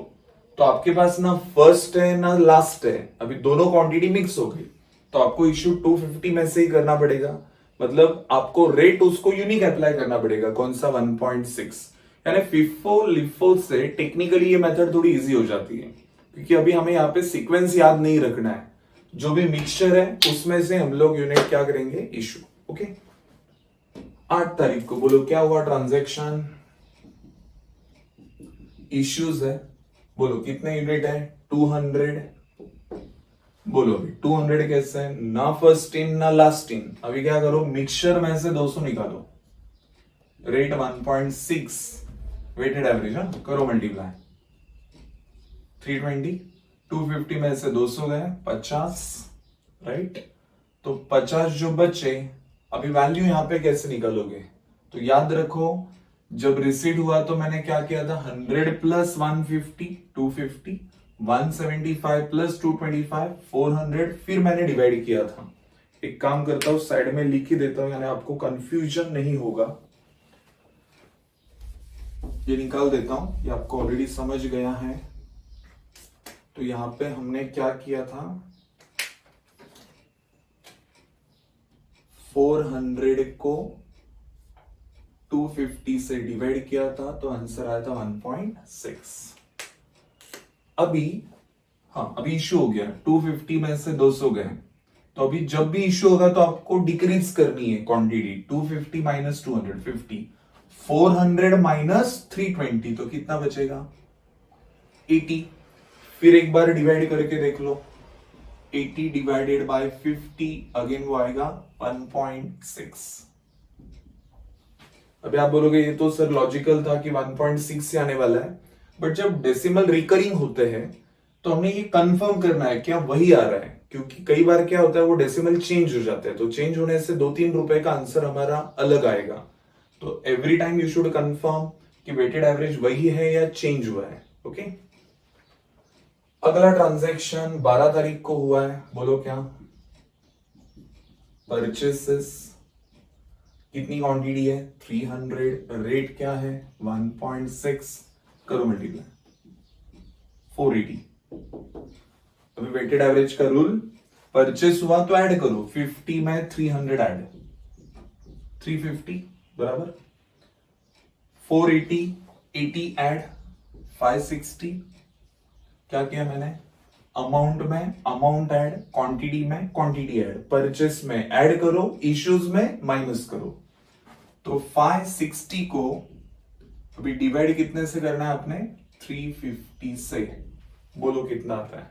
तो आपके पास ना फर्स्ट है ना लास्ट है, अभी दोनों क्वांटिटी मिक्स हो गई, तो आपको इश्यू 250 में से ही करना पड़ेगा। मतलब आपको रेट उसको यूनिक अप्लाई करना पड़ेगा, कौन सा, 1.6। यानी फिफो लिफो से टेक्निकली ये मेथड थोड़ी इजी हो जाती है, क्योंकि अभी हमें यहाँ पे सीक्वेंस याद नहीं रखना है, जो भी मिक्सचर है उसमें से हम लोग यूनिट क्या करेंगे, इशू। ओके, 8 तारीख को बोलो क्या हुआ ट्रांजैक्शन, इश्यूज है, बोलो कितने यूनिट है, 200। बोलो अभी 200 कैसे है, ना फर्स्ट इन ना लास्ट इन। अभी क्या करो, मिक्सचर में से 200 निकालो, रेट 1.6 वेटेड एवरेज, करो मल्टीप्लाई 320, 250 में से 200 गए 50, राइट। तो 50 जो बचे, अभी वैल्यू यहां पे कैसे निकालोगे, तो याद रखो जब रिसीट हुआ तो मैंने क्या किया था, 100 प्लस 150 250, 175 प्लस 225 400, फिर मैंने डिवाइड किया था। एक काम करता हूं साइड में लिख ही देता हूं, यानी आपको कंफ्यूजन नहीं होगा। ये निकाल देता हूं, ये आपको ऑलरेडी समझ गया है। तो यहां पे हमने क्या किया था, 400 को 250 से डिवाइड किया था, तो आंसर आया था 1.6। अभी इश्यू हो गया, 250 में से 200 गए, तो अभी जब भी इश्यू होगा तो आपको डिक्रीज करनी है क्वांटिटी। 250 माइनस 250, 400 माइनस 320, तो कितना बचेगा 80। फिर एक बार डिवाइड करके देख लो, 80 डिवाइडेड बाय 50, अगेन वो आएगा 1.6। अभी आप बोलोगे ये तो सर लॉजिकल था कि 1.6 से आने वाला है, बट जब डेसिमल रिकरिंग होते हैं तो हमें ये कंफर्म करना है क्या वही आ रहा है, क्योंकि कई बार क्या होता है वो डेसिमल चेंज हो जाते हैं, तो चेंज होने से 2-3 रुपए का आंसर हमारा अलग आएगा। तो every time you should confirm कि वेटेड एवरेज वही है या चेंज हुआ है। ओके, अगला ट्रांजैक्शन 12 तारीख को हुआ है, बोलो क्या, परचेसेस, कितनी क्वांटिटी है 300, रेट क्या है 1.6, करो मल्टीप्लाई 480। अभी वेटेड एवरेज का रूल, परचेस हुआ तो ऐड करो, 50 में 300 ऐड, 350 बराबर 480, 80 ऐड 560। क्या किया मैंने, अमाउंट में अमाउंट ऐड, क्वांटिटी में क्वांटिटी ऐड, परचेस में ऐड करो, इश्यूज में माइनस करो। तो 560 को अभी डिवाइड कितने से करना है आपने, 350 से, बोलो कितना आता है।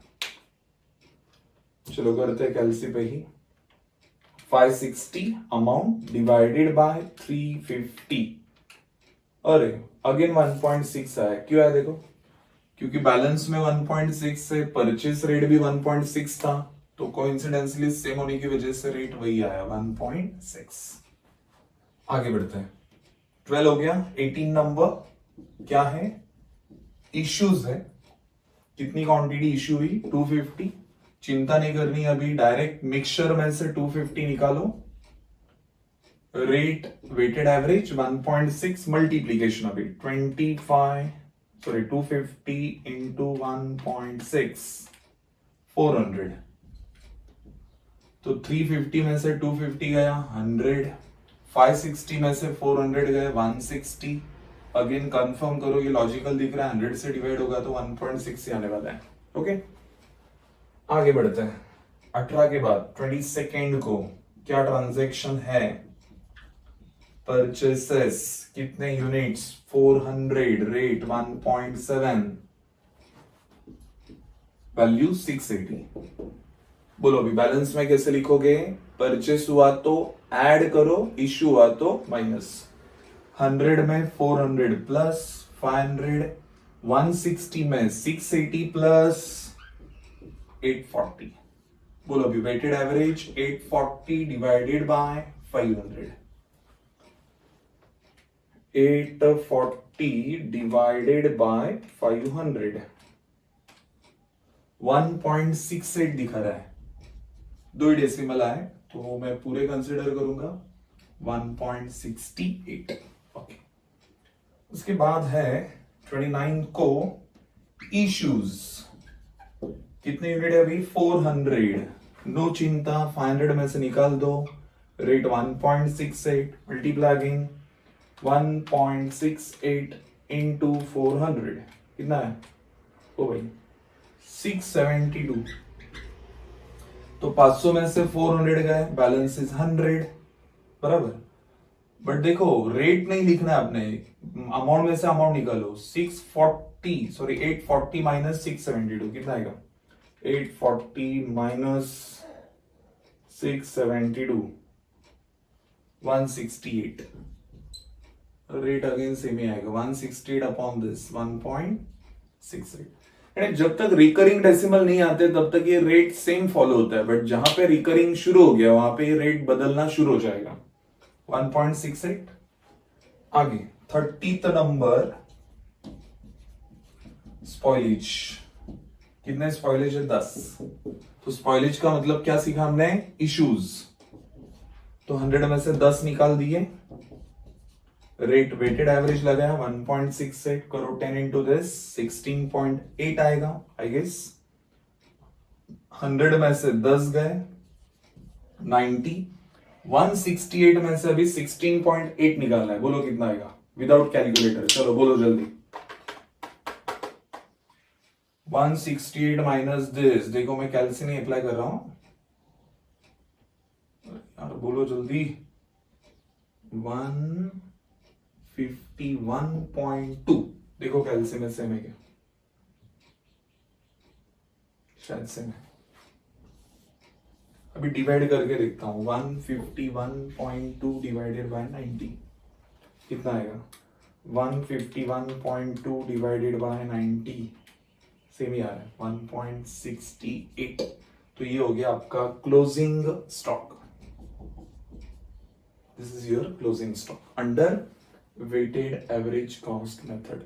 चलो करते हैं कैलसी पे ही, 560 अमाउंट डिवाइडेड बाय 350, अरे अगेन 1.6 आया, क्यों आया देखो, क्योंकि बैलेंस में 1.6 से परचेस रेट भी 1.6 था, तो कोइंसिडेंसली सेम होने की वजह से रेट वही आया 1.6। आगे बढ़ते हैं, 12 हो गया। 18 नंबर क्या है, इश्यूज है, कितनी क्वांटिटी इश्यू हुई 250, चिंता नहीं करनी अभी, डायरेक्ट मिक्सचर में से 250 निकालो, रेट वेटेड एवरेज 1.6, मल्टीप्लीकेशन अभी 250 इंटू 1.6, 400, तो 350 में से 250 गया 100, 560 में से 400 गए 160। अगेन कंफर्म करो ये लॉजिकल दिख रहा है, 100 से डिवाइड होगा तो 1.6 से आने वाला है। ओके, आगे बढ़ते हैं। 18 के बाद 22 को क्या ट्रांजैक्शन है, परचेसेस, कितने यूनिट्स 400, रेट 1.7, वैल्यू 680। बोलो अभी बैलेंस में कैसे लिखोगे, परचेस हुआ तो ऐड करो, इश्यू हुआ तो माइनस, 100 में 400 प्लस 500, 160 में 680 प्लस 840। बोलो अभी weighted average 840 divided by 500, 840 divided by 500, 1.68 दिखा रहा है, 2 डेसिमल आए तो मैं पूरे कंसिडर करूंगा 1.68। ओके, उसके बाद है 29 को इश्यूज, कितने यूनिट है अभी 400, नो चिंता 500 में से निकाल दो, रेट 1.68, मल्टीप्लाई अगेन 1.68 इंटू 400 कितना है, ओ भाई 672, तो 500 में से 400 गए, बैलेंस इज 100 बराबर। बट देखो रेट नहीं लिखना है आपने, अमाउंट में से अमाउंट निकालो, 840 माइनस 672 कितना आएगा, 840 माइनस 672 168, रेट अगेन सेम ही आएगा 168 अपॉन दिस 1.68। जब तक रिकरिंग डेसिमल नहीं आते तब तक ये रेट सेम फॉलो होता है, बट जहां पे रिकरिंग शुरू हो गया वहां पे ये रेट बदलना शुरू हो जाएगा 1.68। आगे 30th नंबर, स्पॉइलेज, कितने स्पॉइलेज है 10, तो स्पॉइलेज का मतलब क्या सीखा हमने, इश्यूज, तो 100 में से 10 निकाल दिए, रेट वेटेड एवरेज लगाया 1.68, करो 10 इंटू दिस 16.8 आएगा आई गेस, 100 में से 10 गए, 90। 168 में से अभी 16.8 निकालना है, बोलो कितना आएगा विदाउट कैलकुलेटर, चलो बोलो जल्दी। 168 माइनस दिस, देखो मैं कैलसी नहीं अप्लाई कर रहा हूं यार, बोलो जल्दी। 151.2, देखो कैलसी में सेम है क्या, शायद सेम है। अभी डिवाइड करके देखता हूं, 151.2 डिवाइडेड बाय 90 कितना आएगा, 151.2 डिवाइडेड बाय 90 सेम ही आ रहा है 1.68। तो ये हो गया आपका closing stock. This is your closing stock under weighted average cost method.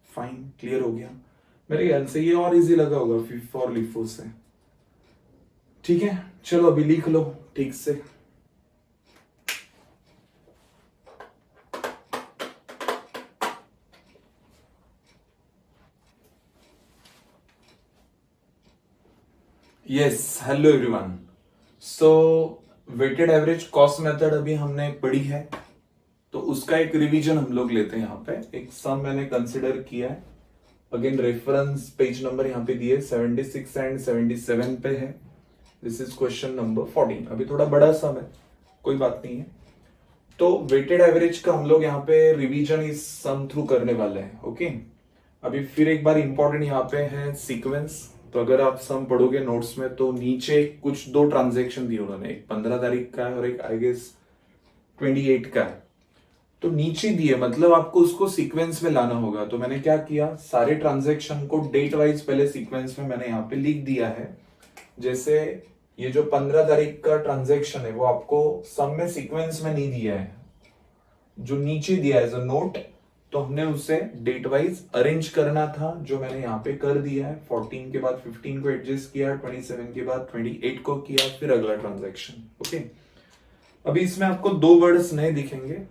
Fine, clear हो गया मेरे ख्याल से, ये और इजी लगा होगा FIFO और LIFO से। ठीक है, चलो अभी लिख लो ठीक से। Yes, hello everyone. So weighted average cost method अभी हमने पढ़ी है, तो उसका एक रिवीजन हम लोग लेते हैं। यहाँ पे एक सम मैंने कंसिडर किया है, अगेन रेफरेंस पेज नंबर यहाँ पे दिए 76 एंड 77 पे है। This is question number 14। अभी थोड़ा बड़ा सम है, कोई बात नहीं है। तो वेटेड एवरेज का हम लोग यहाँ पे रिवीजन इस सम थ्रू करने वाले हैं। ओके, अभी फिर एक बार इंपॉर्टेंट यहाँ पे है सीक्वेंस। तो अगर आप सम पढ़ोगे नोट्स में, तो नीचे कुछ दो ट्रांजेक्शन दिए उन्होंने, एक 15 तारीख का है और एक आई गेस 28 का है। तो नीचे दिए, मतलब आपको उसको सीक्वेंस में लाना होगा। तो मैंने क्या किया, सारे ट्रांजेक्शन को डेट वाइज पहले सीक्वेंस में मैंने यहाँ पे लिख दिया है। जैसे ये जो 15 तारीख का ट्रांजेक्शन है वो आपको सम में सीक्वेंस में नहीं दिया है, जो नीचे दिया है एज अ नोट, तो हमने उसे डेट वाइज अरेंज करना था, जो मैंने यहाँ पे कर दिया है। 14 के बाद 15 को एडजस्ट किया, 27 के बाद 28 को किया, फिर अगला ट्रांजेक्शन। ओके, अभी इसमें आपको दो वर्ड्स नए दिखेंगे।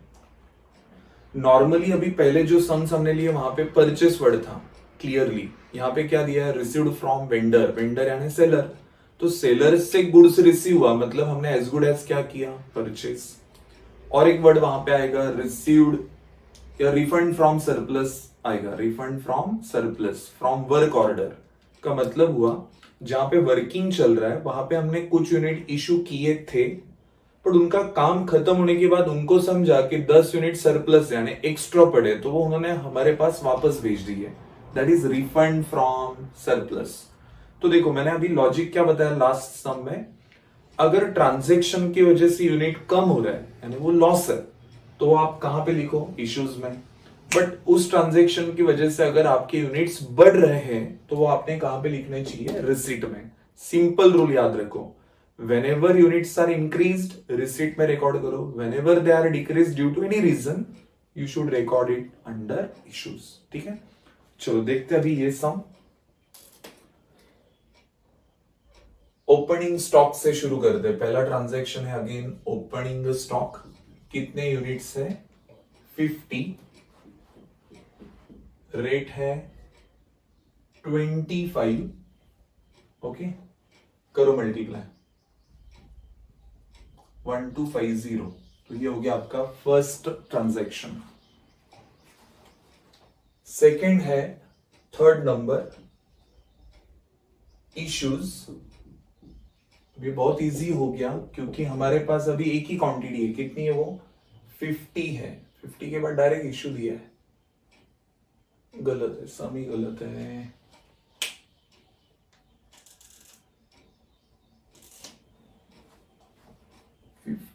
नॉर्मली अभी पहले जो सम्स हमने लिए वहां पे परचेस वर्ड था क्लियरली, यहाँ पे क्या दिया है, रिसीव्ड फ्रॉम वेंडर, वेंडर यानी सेलर। तो सेलर से गुड्स रिसीव हुआ, मतलब हमने एज गुड एज क्या किया, परचेस। और एक वर्ड वहां पे आएगा रिसीव्ड या रिफंड फ्रॉम सरप्लस आएगा, refund from surplus from work order का मतलब हुआ जहां पे वर्किंग चल रहा है वहां पे हमने कुछ यूनिट इशू किए थे, पर उनका काम खत्म होने के बाद उनको समझा कि 10 यूनिट सरप्लस यानी एक्स्ट्रा पड़े, तो वो उन्होंने हमारे पास वापस भेज दिए। That is refund from surplus. तो देखो मैंने अभी लॉजिक क्या बताया लास्ट सम में, अगर ट्रांजेक्शन की वजह से यूनिट कम हो रहा है यानी वो लॉस है, तो आप कहां पे लिखो, इश्यूज में। बट उस ट्रांजेक्शन की वजह से अगर आपके यूनिट्स बढ़ रहे हैं, तो वो आपने कहां पे लिखने चाहिए, रिसीट में। सिंपल रूल याद रखो, whenever units are increased, receipt में रिकॉर्ड करो, whenever they are decreased due to any reason, you should record it under issues। ठीक है, चलो देखते हैं अभी ये सम। ओपनिंग स्टॉक से शुरू करते हैं। पहला ट्रांजैक्शन है अगेन ओपनिंग स्टॉक, कितने यूनिट्स है, 50, रेट है 25। ओके, करो मल्टीप्लाई 1250। तो ये हो गया आपका फर्स्ट ट्रांजैक्शन। सेकंड है थर्ड नंबर इश्यूज। ये बहुत इजी हो गया क्योंकि हमारे पास अभी एक ही क्वांटिटी है, कितनी है वो, 50 है। 50 के बाद डायरेक्ट इश्यू दिया है, गलत है, सम ही गलत है।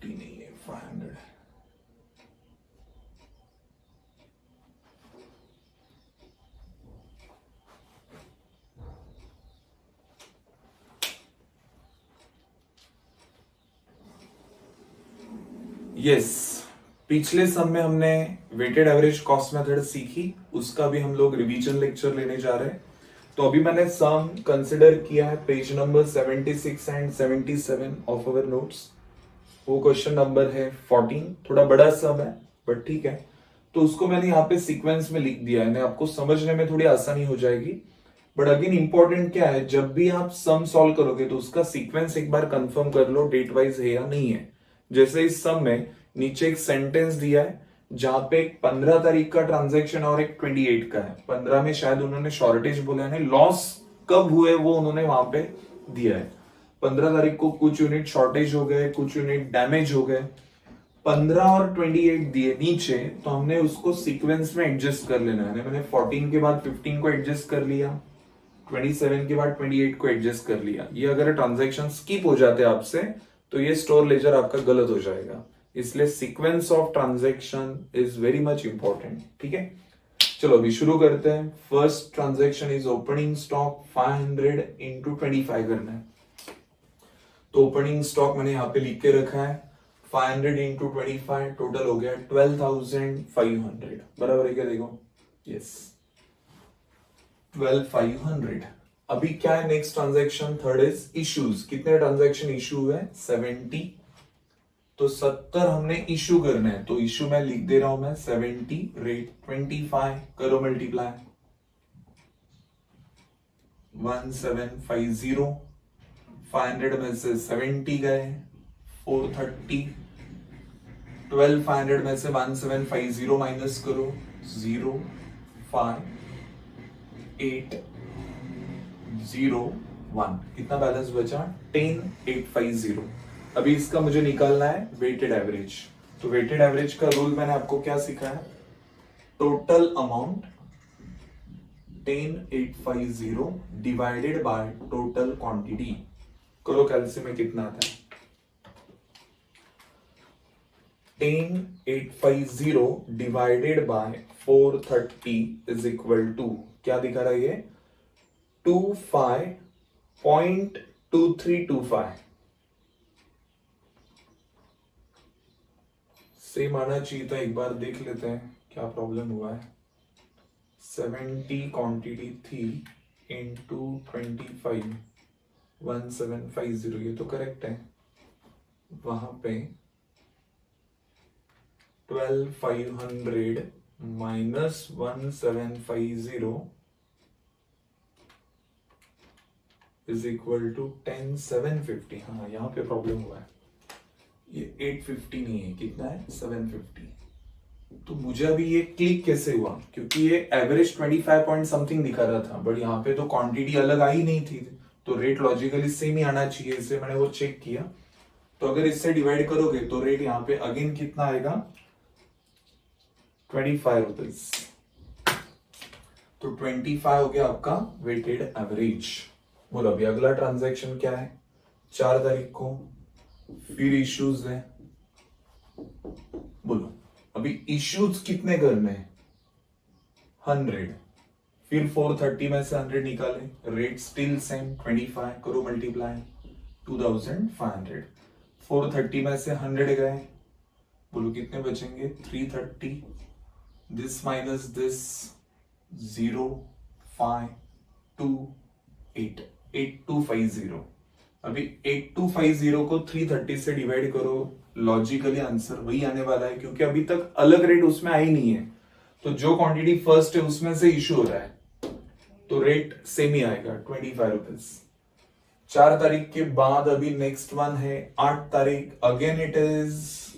नहीं है, 500 है। यस, पिछले सम में हमने वेटेड एवरेज कॉस्ट मेथड सीखी, उसका भी हम लोग रिवीजन लेक्चर लेने जा रहे हैं। तो अभी मैंने सम कंसिडर किया है page number 76 and 77 of our notes. वो क्वेश्चन नंबर है 14, थोड़ा बड़ा सम है बट ठीक है। तो उसको मैंने यहाँ पे सीक्वेंस में लिख दिया है, आपको समझने में थोड़ी आसानी हो जाएगी। बट अगेन इंपॉर्टेंट क्या है, जब भी आप सम सॉल्व करोगे तो उसका सीक्वेंस एक बार कंफर्म कर लो डेट वाइज है या नहीं है। जैसे इस सम में नीचे एक सेंटेंस दिया है जहां पे एक 15 तारीख का ट्रांजैक्शन और एक 28 का है। 15 में शायद उन्होंने शॉर्टेज बोला है, लॉस कब हुए वो उन्होंने वहां पे दिया है। 15 तारीख को कुछ यूनिट शॉर्टेज हो गए, कुछ यूनिट डैमेज हो गए। 15 और 28 दिए नीचे, तो हमने उसको सीक्वेंस में एडजस्ट कर लेना है। मैंने 14 के बाद 15 को एडजस्ट कर लिया, 27 के बाद 28 को एडजस्ट कर लिया। ये अगर ट्रांजैक्शन स्किप हो जाते आपसे तो ये स्टोर लेजर आपका गलत हो जाएगा। इसलिए sequence of transaction is very much important. ठीक है, चलो अभी शुरू करते हैं। First transaction is opening stock 500 into 25 करना है। तो ओपनिंग स्टॉक मैंने यहाँ पे लिख के रखा है 500 इंटू 25, टोटल हो गया 12,500। बराबर है क्या? देखो, यस 12,500। अभी क्या है next transaction? Third is issues. कितने ट्रांजैक्शन इश्यू हुए? 70। तो 70 हमने इश्यू करना है, तो इश्यू मैं लिख दे रहा हूं मैं 70, रेट 25, करो मल्टीप्लाई 1750। 500 में से 70 गए, 430। 12,500 में से 1750 माइनस करो, 0 5 8 0 1। कितना बैलेंस बचा? 10,850। अभी इसका मुझे निकालना है वेटेड एवरेज। तो वेटेड एवरेज का रूल मैंने आपको क्या सिखाया? Total amount 10,850 divided by total quantity. करो कैलसी में कितना आता है? 10,850 डिवाइडेड बाय 430 इज इक्वल टू क्या दिखा रहा है ये? 25.2325। सेम आना चाहिए था, एक बार देख लेते हैं क्या प्रॉब्लम हुआ है। 70 क्वांटिटी थी इंटू 25 1750, ये तो करेक्ट है। वहां पे 12,500 माइनस 1750 इज इक्वल टू 10,750। हाँ, यहाँ पे प्रॉब्लम हुआ है। ये 850 नहीं है, कितना है? 750। तो मुझे अभी ये क्लिक कैसे हुआ? क्योंकि ये एवरेज 25 पॉइंट समथिंग दिखा रहा था, बट यहाँ पे तो क्वांटिटी अलग आई नहीं थी, तो रेट लॉजिकली सेम ही आना चाहिए। इससे मैंने वो चेक किया। तो अगर इससे डिवाइड करोगे तो रेट यहाँ पे अगेन कितना आएगा? 25 रुपीज। तो 25 हो गया आपका वेटेड एवरेज। बोलो अभी अगला ट्रांजैक्शन क्या है? 4 तारीख को फिर इश्यूज है। बोलो अभी इश्यूज कितने करने हैं? 100। फिर 430 में से 100 निकाले, रेट स्टिल सेम 25, करो मल्टीप्लाई 2,500। 430 में से 100 गए, बोलो कितने बचेंगे? 330। This minus this 0 5 2 8 8250। अभी 8250 को 330 से डिवाइड करो, लॉजिकली आंसर वही आने वाला है, क्योंकि अभी तक अलग रेट उसमें आई नहीं है। तो जो क्वांटिटी फर्स्ट है उसमें से इश्यू हो रहा है, तो रेट सेम ही आएगा 25 रुपीज। 4 तारीख के बाद अभी नेक्स्ट वन है 8 तारीख। Again it is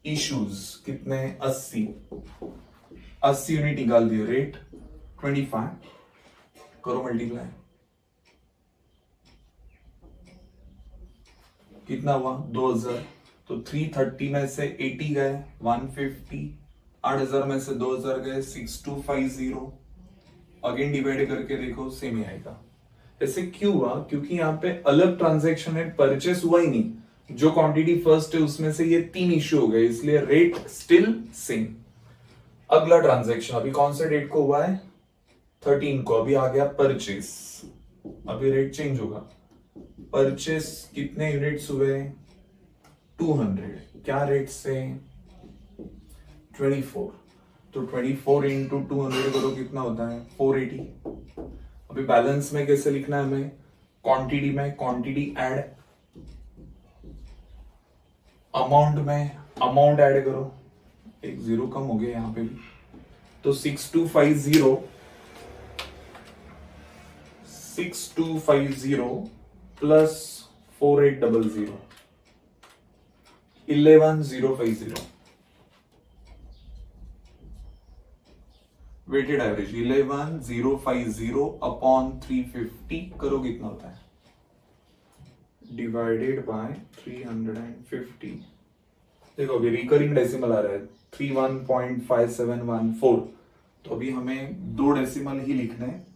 issues. कितने? 80 यूनिट निकाल दिए, रेट 25, करो मल्टीप्लाई, कितना हुआ? 2000। तो 330 में से 80 गए, 150। 8000 में से 2000 गए, 6250। अगेन डिवाइड करके देखो, सेम ही आएगा। ऐसे क्यों हुआ? क्योंकि यहाँ पे अलग ट्रांजैक्शन है, परचेस हुआ ही नहीं। जो क्वांटिटी फर्स्ट है उसमें से ये 3 इश्यू हो गए, इसलिए रेट स्टिल सेम। अगला ट्रांजैक्शन अभी कौन से डेट को हुआ है? 13 को। अभी आ गया परचेस। अभी रेट चेंज होगा। परचेस कितने यूनिट्स हुए? 200। क्या रेट से? 24। तो 24 इंटू 200 करो, कितना होता है? 480। अभी बैलेंस में कैसे लिखना है हमें? क्वांटिटी में क्वांटिटी ऐड, अमाउंट में अमाउंट ऐड करो। एक 0 कम हो गया यहाँ पे भी। तो 6250 6250 प्लस 4800 11050 वेटेड एवरेज 11050 अपॉन 350 करो कितना होता है डिवाइडेड बाय 350। देखो अभी रिकरिंग डेसिमल आ रहा है 31.5714, तो अभी हमें 2 डेसिमल ही लिखने हैं,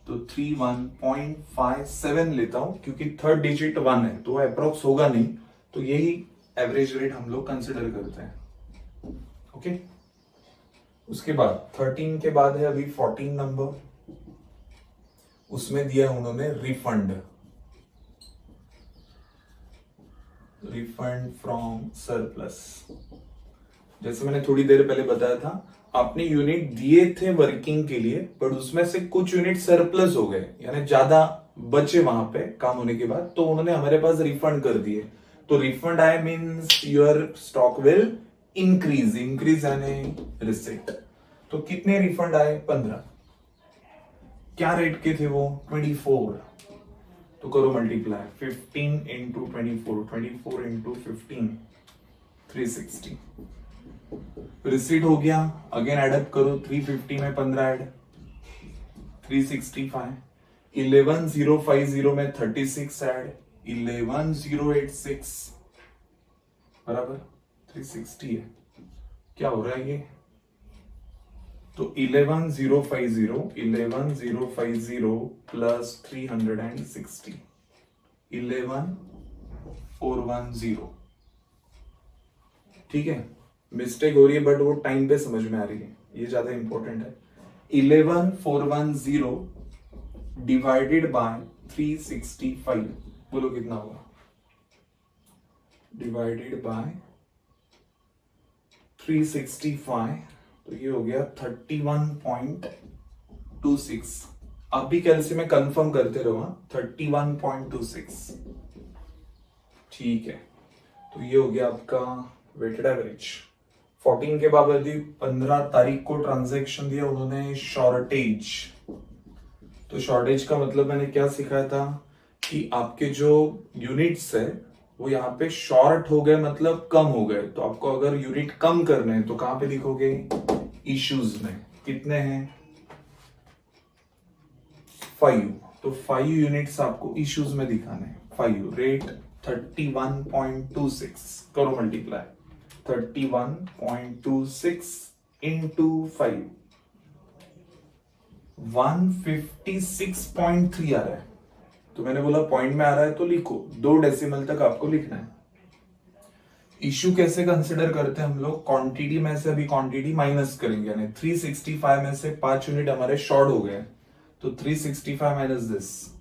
तो 31.57 लेता हूं क्योंकि थर्ड डिजिट 1 है तो अप्रोक्स होगा नहीं, तो यही एवरेज रेट हम लोग कंसिडर करते हैं। ओके, उसके बाद 13 के बाद है अभी 14 नंबर, उसमें दिया उन्होंने रिफंड फ्रॉम सरप्लस। जैसे मैंने थोड़ी देर पहले बताया था, आपने यूनिट दिए थे वर्किंग के लिए, पर उसमें से कुछ यूनिट सरप्लस हो गए, यानी ज्यादा बचे वहां पे काम होने के बाद, तो उन्होंने हमारे पास रिफंड कर दिए। तो रिफंड आए means your stock will increase यानी रिसिट। तो कितने रिफंड आए 15। क्या रेट के थे वो 24, तो करो मल्टीप्लाई 15 इंटू 24 इंटू 15 360। रिसीट हो गया, अगेन एडअप करो 350 में 15 ऐड 365, 11050 में 36 ऐड 11086 बराबर 360 है। क्या हो रहा है ये, तो 11050 प्लस 360 11410। ठीक है, मिस्टेक हो रही है बट वो टाइम पे समझ में आ रही है, ये ज्यादा इंपॉर्टेंट है। 11410 डिवाइडेड बाय 365, बोलो कितना होगा डिवाइडेड बाय 365, तो ये हो गया 31.26। आप भी कैलसी में कंफर्म करते रहो 31.26। ठीक है, तो ये हो गया आपका वेटेड एवरेज। 14 के बाद यदि 15 तारीख को ट्रांजैक्शन दिया उन्होंने शॉर्टेज। तो शॉर्टेज का मतलब मैंने क्या सिखाया था कि आपके जो यूनिट्स है वो यहाँ पे शॉर्ट हो गए, मतलब कम हो गए। तो आपको अगर यूनिट कम करने हैं तो कहां पे लिखोगे, इश्यूज में। कितने हैं 5, तो 5 यूनिट्स आपको इश्यूज में दिखाने हैं। 5 रेट 31.26, करो मल्टीप्लाई 31.26 इंटू 5 156.3 आ रहा है। तो मैंने बोला पॉइंट में आ रहा है तो लिखो, 2 डेसिमल तक आपको लिखना है। इश्यू कैसे कंसिडर करते हैं हम लोग, क्वांटिटी में से अभी क्वांटिटी माइनस करेंगे, यानी 365 में से 5 यूनिट हमारे शॉर्ट हो गए, तो 365 माइनस दिस,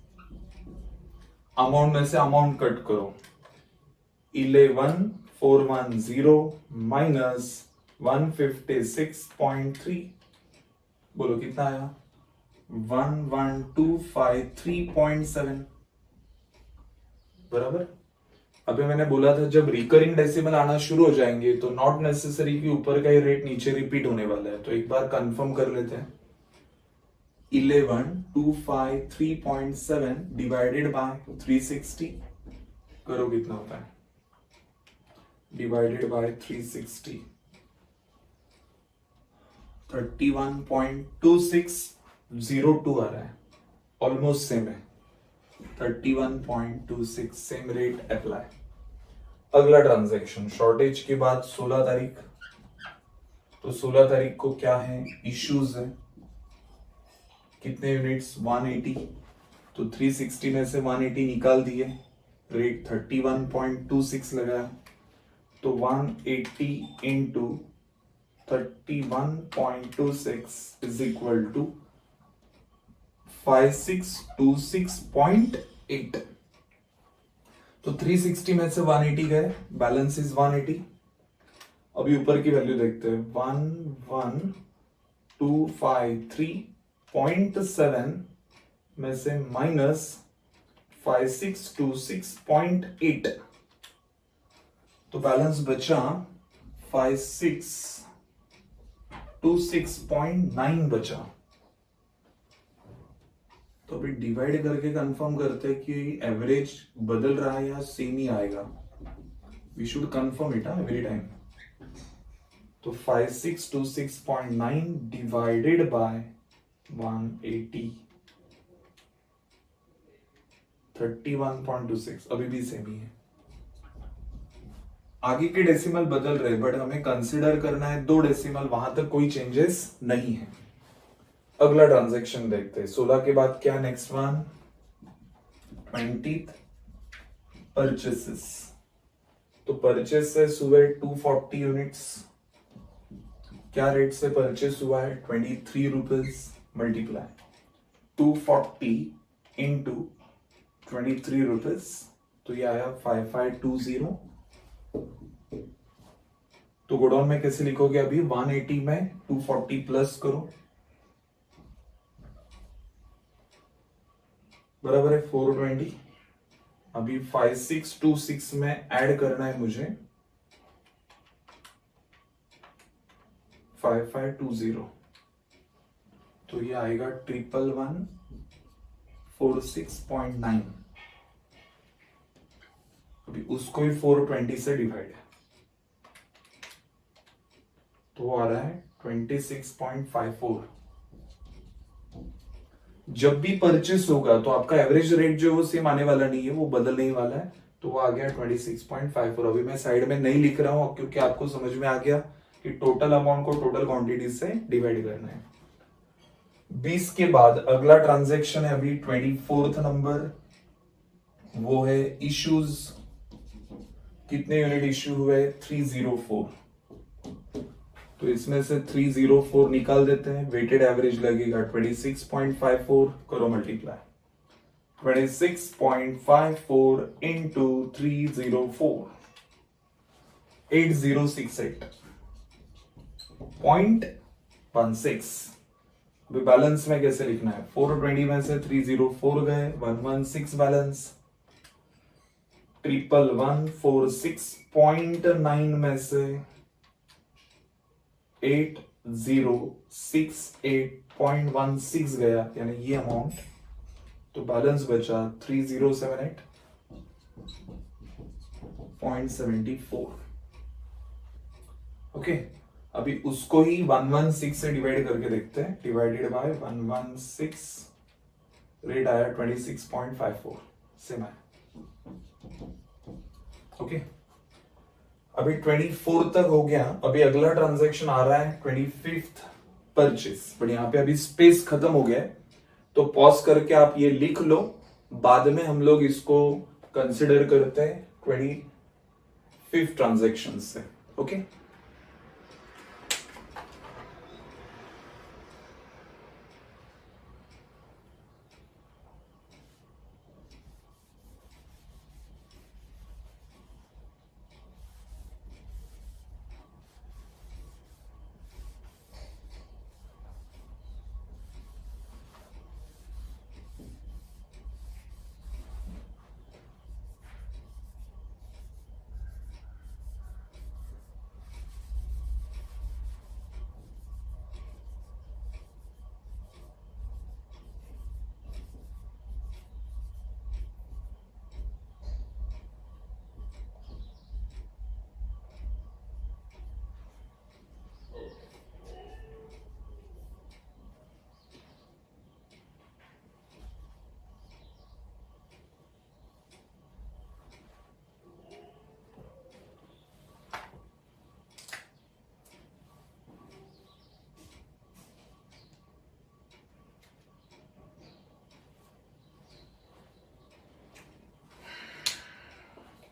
अमाउंट में से अमाउंट कट करो 11410 माइनस 156.3, बोलो कितना आया 11253.7 बराबर। अभी मैंने बोला था जब रिकरिंग डेसिमल आना शुरू हो जाएंगे तो नॉट नेसेसरी कि ऊपर का ही रेट नीचे रिपीट होने वाला है, तो एक बार कंफर्म कर लेते हैं। 11253.7 डिवाइडेड बाय 360, करो कितना होता है डिवाइडेड बाय 360 31.2602 आ रहा है, ऑलमोस्ट सेम है 31.26, सेम रेट अप्लाई। अगला ट्रांजैक्शन शॉर्टेज के बाद 16 तारीख, तो 16 तारीख को क्या है, इश्यूज है। कितने यूनिट्स 180, तो 360 में से 180 निकाल दिए, रेट 31.26 लगाया, तो 180 इंटू 31.26 इज इक्वल टू 5626.8। तो 360 में से 180 गए, बैलेंस इज 180। अभी ऊपर की वैल्यू देखते हैं, 11253.7 में से माइनस 5626.8, तो बैलेंस बचा 5626.9 बचा। तो अभी डिवाइड करके कंफर्म करते हैं कि एवरेज बदल रहा है या सेम ही आएगा. We should confirm it every time. तो 5626.9 डिवाइडेड बाय 180 31.26 अभी भी सेम ही है. आगे के डेसिमल बदल रहे बट हमें कंसिडर करना है 2 डेसिमल, वहां तक कोई चेंजेस नहीं है. अगला ट्रांजैक्शन देखते हैं. 16 के बाद क्या नेक्स्ट वन 20th परचेसेस. तो परचेसेस हुए 240 यूनिट्स. क्या रेट से परचेस हुआ है 23 रुपीज. मल्टीप्लाई 240 इंटू 23 रुपीज, तो ये आया 5520. तो गोडाउन में कैसे लिखोगे अभी 180 में 240 प्लस करो, बराबर है 420. अभी 5626 में ऐड करना है मुझे 5520, तो ये आएगा 1146.9. अभी उसको ही 420 से डिवाइड है तो वो आ रहा है 26.54. जब भी परचेस होगा तो आपका एवरेज रेट जो है वो सेम आने वाला नहीं है, वो बदलने ही वाला है. तो वो आ गया 26.54. अभी मैं साइड में नहीं लिख रहा हूं क्योंकि आपको समझ में आ गया कि टोटल अमाउंट को टोटल क्वांटिटी से डिवाइड करना है. 20 के बाद अगला ट्रांजैक्शन है अभी 24th नंबर, वो है इश्यूज. कितने यूनिट इश्यू हुए 304. तो इसमें से 304 निकाल देते हैं. वेटेड एवरेज लगेगा 26.54. करो मल्टीप्लाई 26.54 इंटू 304 8068.16. अभी बैलेंस में कैसे लिखना है 420 में से 304 गए 116 बैलेंस. 1146.9 में से 8068.16 गया, यानी ये अमाउंट. तो बैलेंस बचा 3078.74. ओके. अभी उसको ही 116 से डिवाइड करके देखते हैं. डिवाइडेड बाय 116, रेट आया 26.54. सेम है. ओके. अभी 24 तक हो गया. अभी अगला ट्रांजैक्शन आ रहा है 25th परचेस. बट यहाँ पे अभी स्पेस खत्म हो गया है तो पॉज करके आप ये लिख लो. बाद में हम लोग इसको कंसिडर करते हैं 25th ट्रांजैक्शन से. Okay.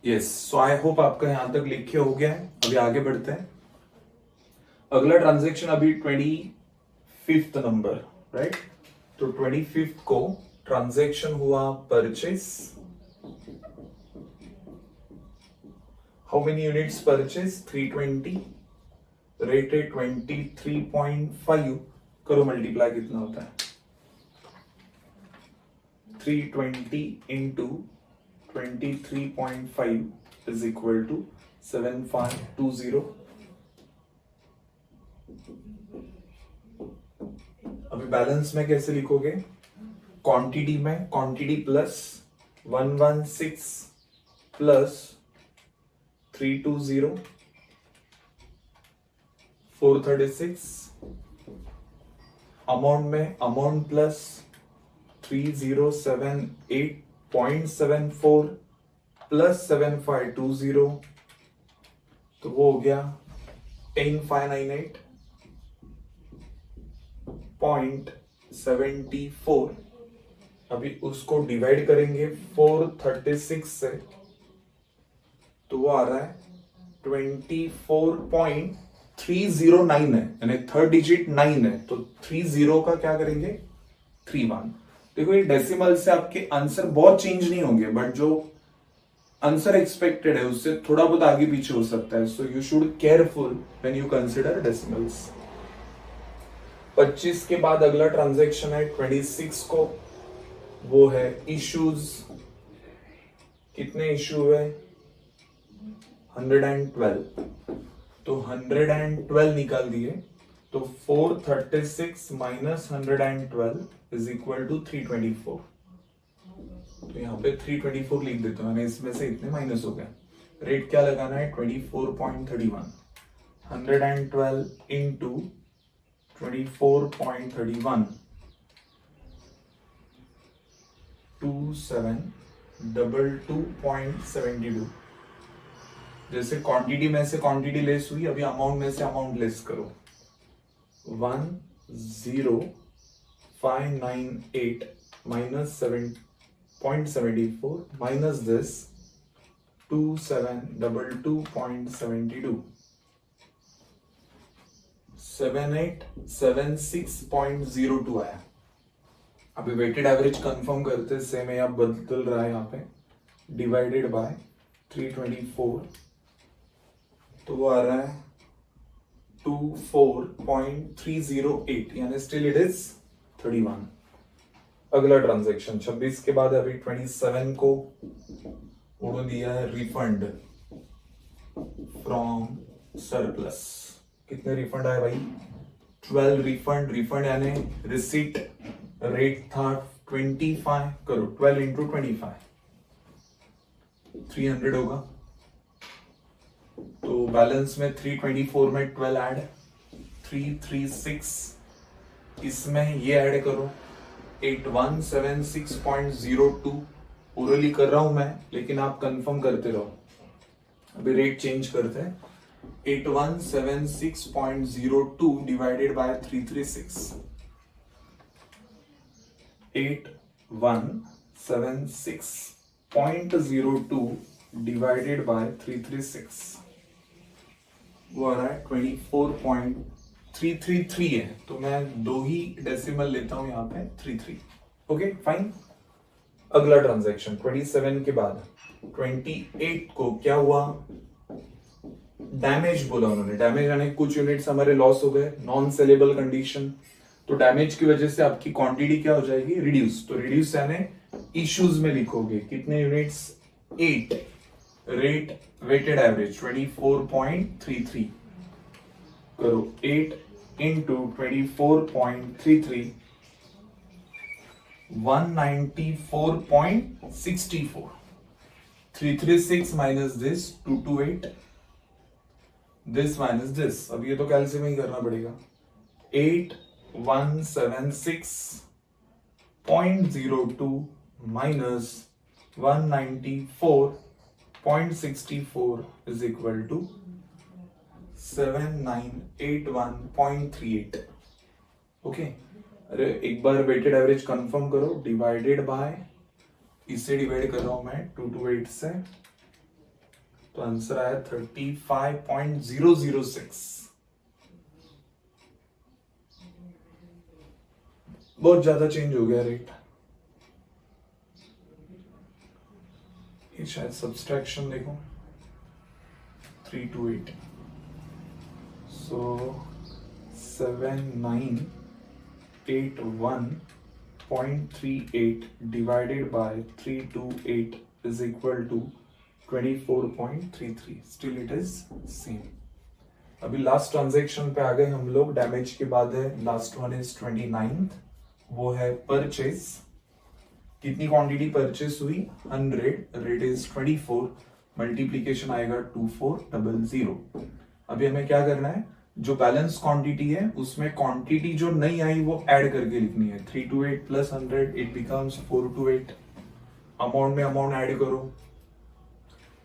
Yes. So I hope आपका यहां तक लिखे हो गया है. अभी आगे बढ़ते हैं. अगला ट्रांजैक्शन अभी 25th नंबर, राइट. तो 25th को ट्रांजैक्शन हुआ purchase. How many units purchase 320. Rate है 23.5. करो मल्टीप्लाई कितना होता है 320 इंटू 23.5 is equal to 7520. अभी बैलेंस में कैसे लिखोगे क्वांटिटी में क्वांटिटी प्लस 116 प्लस 320 436, अमाउंट में अमाउंट प्लस 3078.74 प्लस 7520, तो वो हो गया 10598.74। अभी उसको डिवाइड करेंगे 436 से, तो वो आ रहा है 24.309 है, यानी थर्ड डिजिट 9 है, तो 30 का क्या करेंगे 31। देखो ये डेसिमल से आपके आंसर बहुत चेंज नहीं होंगे, बट जो आंसर एक्सपेक्टेड है उससे थोड़ा बहुत आगे पीछे हो सकता है, so you should careful when you consider decimals. 25 के बाद अगला ट्रांजैक्शन है 26 को, वो है इश्यूज। कितने इश्यू है 112, तो 112 निकाल दिए, तो 436 माइनस 112 इज इक्वल टू 324। तो यहाँ पे 324 लिख देता हूँ, इसमें से इतने माइनस हो गए। रेट क्या लगाना है 24.31, 112 इंटू 24.31, 2722.72। जैसे क्वांटिटी में से क्वांटिटी लेस हुई, अभी अमाउंट में से अमाउंट लेस करो। 10598 माइनस 7.74 माइनस दिस 2722.72, 7876.02 आया। अभी वेटेड एवरेज कंफर्म करते, सेम है, आप बदल रहा है यहाँ पे, डिवाइडेड बाय 324, तो वो आ रहा है 24.308, यानी स्टिल इट इज 31। अगला ट्रांजैक्शन 26 के बाद अभी 27 को उड़ दिया है रिफंड फ्रॉम सरप्लस। कितने रिफंड आए भाई 12 रिफंड। रिफंड यानी रिसीट रेट था 25, करो 12 इंटू 25, 300 होगा, तो बैलेंस में 324 में 12 ऐड 336, इसमें ये ऐड करो 8176.02। ओरली कर रहा हूं मैं, लेकिन आप कंफर्म करते रहो। अभी रेट चेंज करते हैं, 8176.02 डिवाइडेड बाय 336, 8176.02 डिवाइडेड बाय 336, वो आ रहा है 24.333 है, तो मैं दो ही डेसिमल लेता हूं यहाँ पे 33। Okay fine. अगला ट्रांजैक्शन 27 के बाद 28 को क्या हुआ, डैमेज बोला उन्होंने। डैमेज यानी कुछ यूनिट्स हमारे लॉस हो गए, नॉन सेलेबल कंडीशन, तो डैमेज की वजह से आपकी क्वांटिटी क्या हो जाएगी रिड्यूस। तो रिड्यूस यानी इश्यूज में लिखोगे कितने यूनिट्स 8, रेट वेटेड एवरेज 24.33, करो 8 into 24.33, 194.64, 336 minus this 228, this minus this, अब ये तो कैलसी में ही करना पड़ेगा, 8176.02 minus 194.64 is equal to 7981.38। Okay, अरे एक बार वेटेड एवरेज कंफर्म करो, डिवाइडेड बाय, इसे डिवाइड कर रहा हूं मैं 228 से, तो आंसर आया 35.006। बहुत ज्यादा चेंज हो गया रेट। ये शायद सब्सट्रैक्शन देखो 328, so 7981.38 divided by 328 is equal to 24.33, still it is same. अभी लास्ट ट्रांजैक्शन पे आ गए हम लोग, डैमेज के बाद है लास्ट वन इज 29th, वो है परचेज। कितनी क्वांटिटी परचेस हुई 100, रेट इज 24, मल्टीप्लीकेशन आएगा 2400। अभी हमें क्या करना है, जो बैलेंस क्वांटिटी है उसमें क्वांटिटी जो नहीं आई वो ऐड करके लिखनी है। 328 प्लस 100 इट बिकम्स 428। अमाउंट में अमाउंट ऐड करो,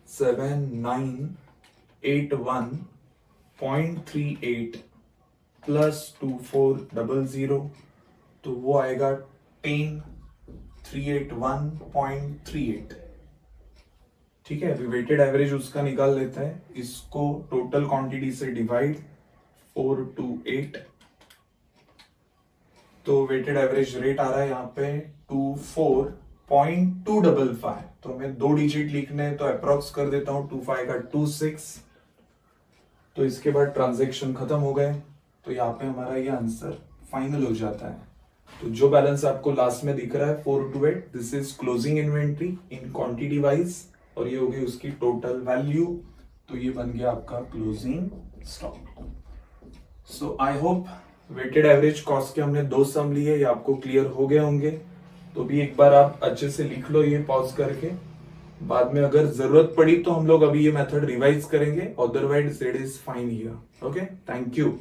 7981.38 प्लस 2400, तो वो आएगा 10381.38। ठीक है, अभी वेटेड एवरेज उसका निकाल लेते हैं। इसको टोटल क्वांटिटी से डिवाइड 428, तो वेटेड एवरेज रेट आ रहा है यहाँ पे 24.255। तो हमें 2 डिजिट लिखने हैं, तो अप्रोक्स कर देता हूं, 25 का 26। तो इसके बाद ट्रांजैक्शन खत्म हो गए, तो यहाँ पे हमारा ये आंसर फाइनल हो जाता है। तो जो बैलेंस आपको लास्ट में दिख रहा है 428, this is closing inventory in quantity wise, और ये हो गई उसकी टोटल वैल्यू। तो ये बन गया आपका closing stock. So I hope weighted average cost के हमने 2 सम लिए, ये आपको क्लियर हो गए होंगे। तो भी एक बार आप अच्छे से लिख लो ये पॉज करके, बाद में अगर जरूरत पड़ी तो हम लोग अभी ये मेथड रिवाइज करेंगे, otherwise it is fine here. Okay, thank you.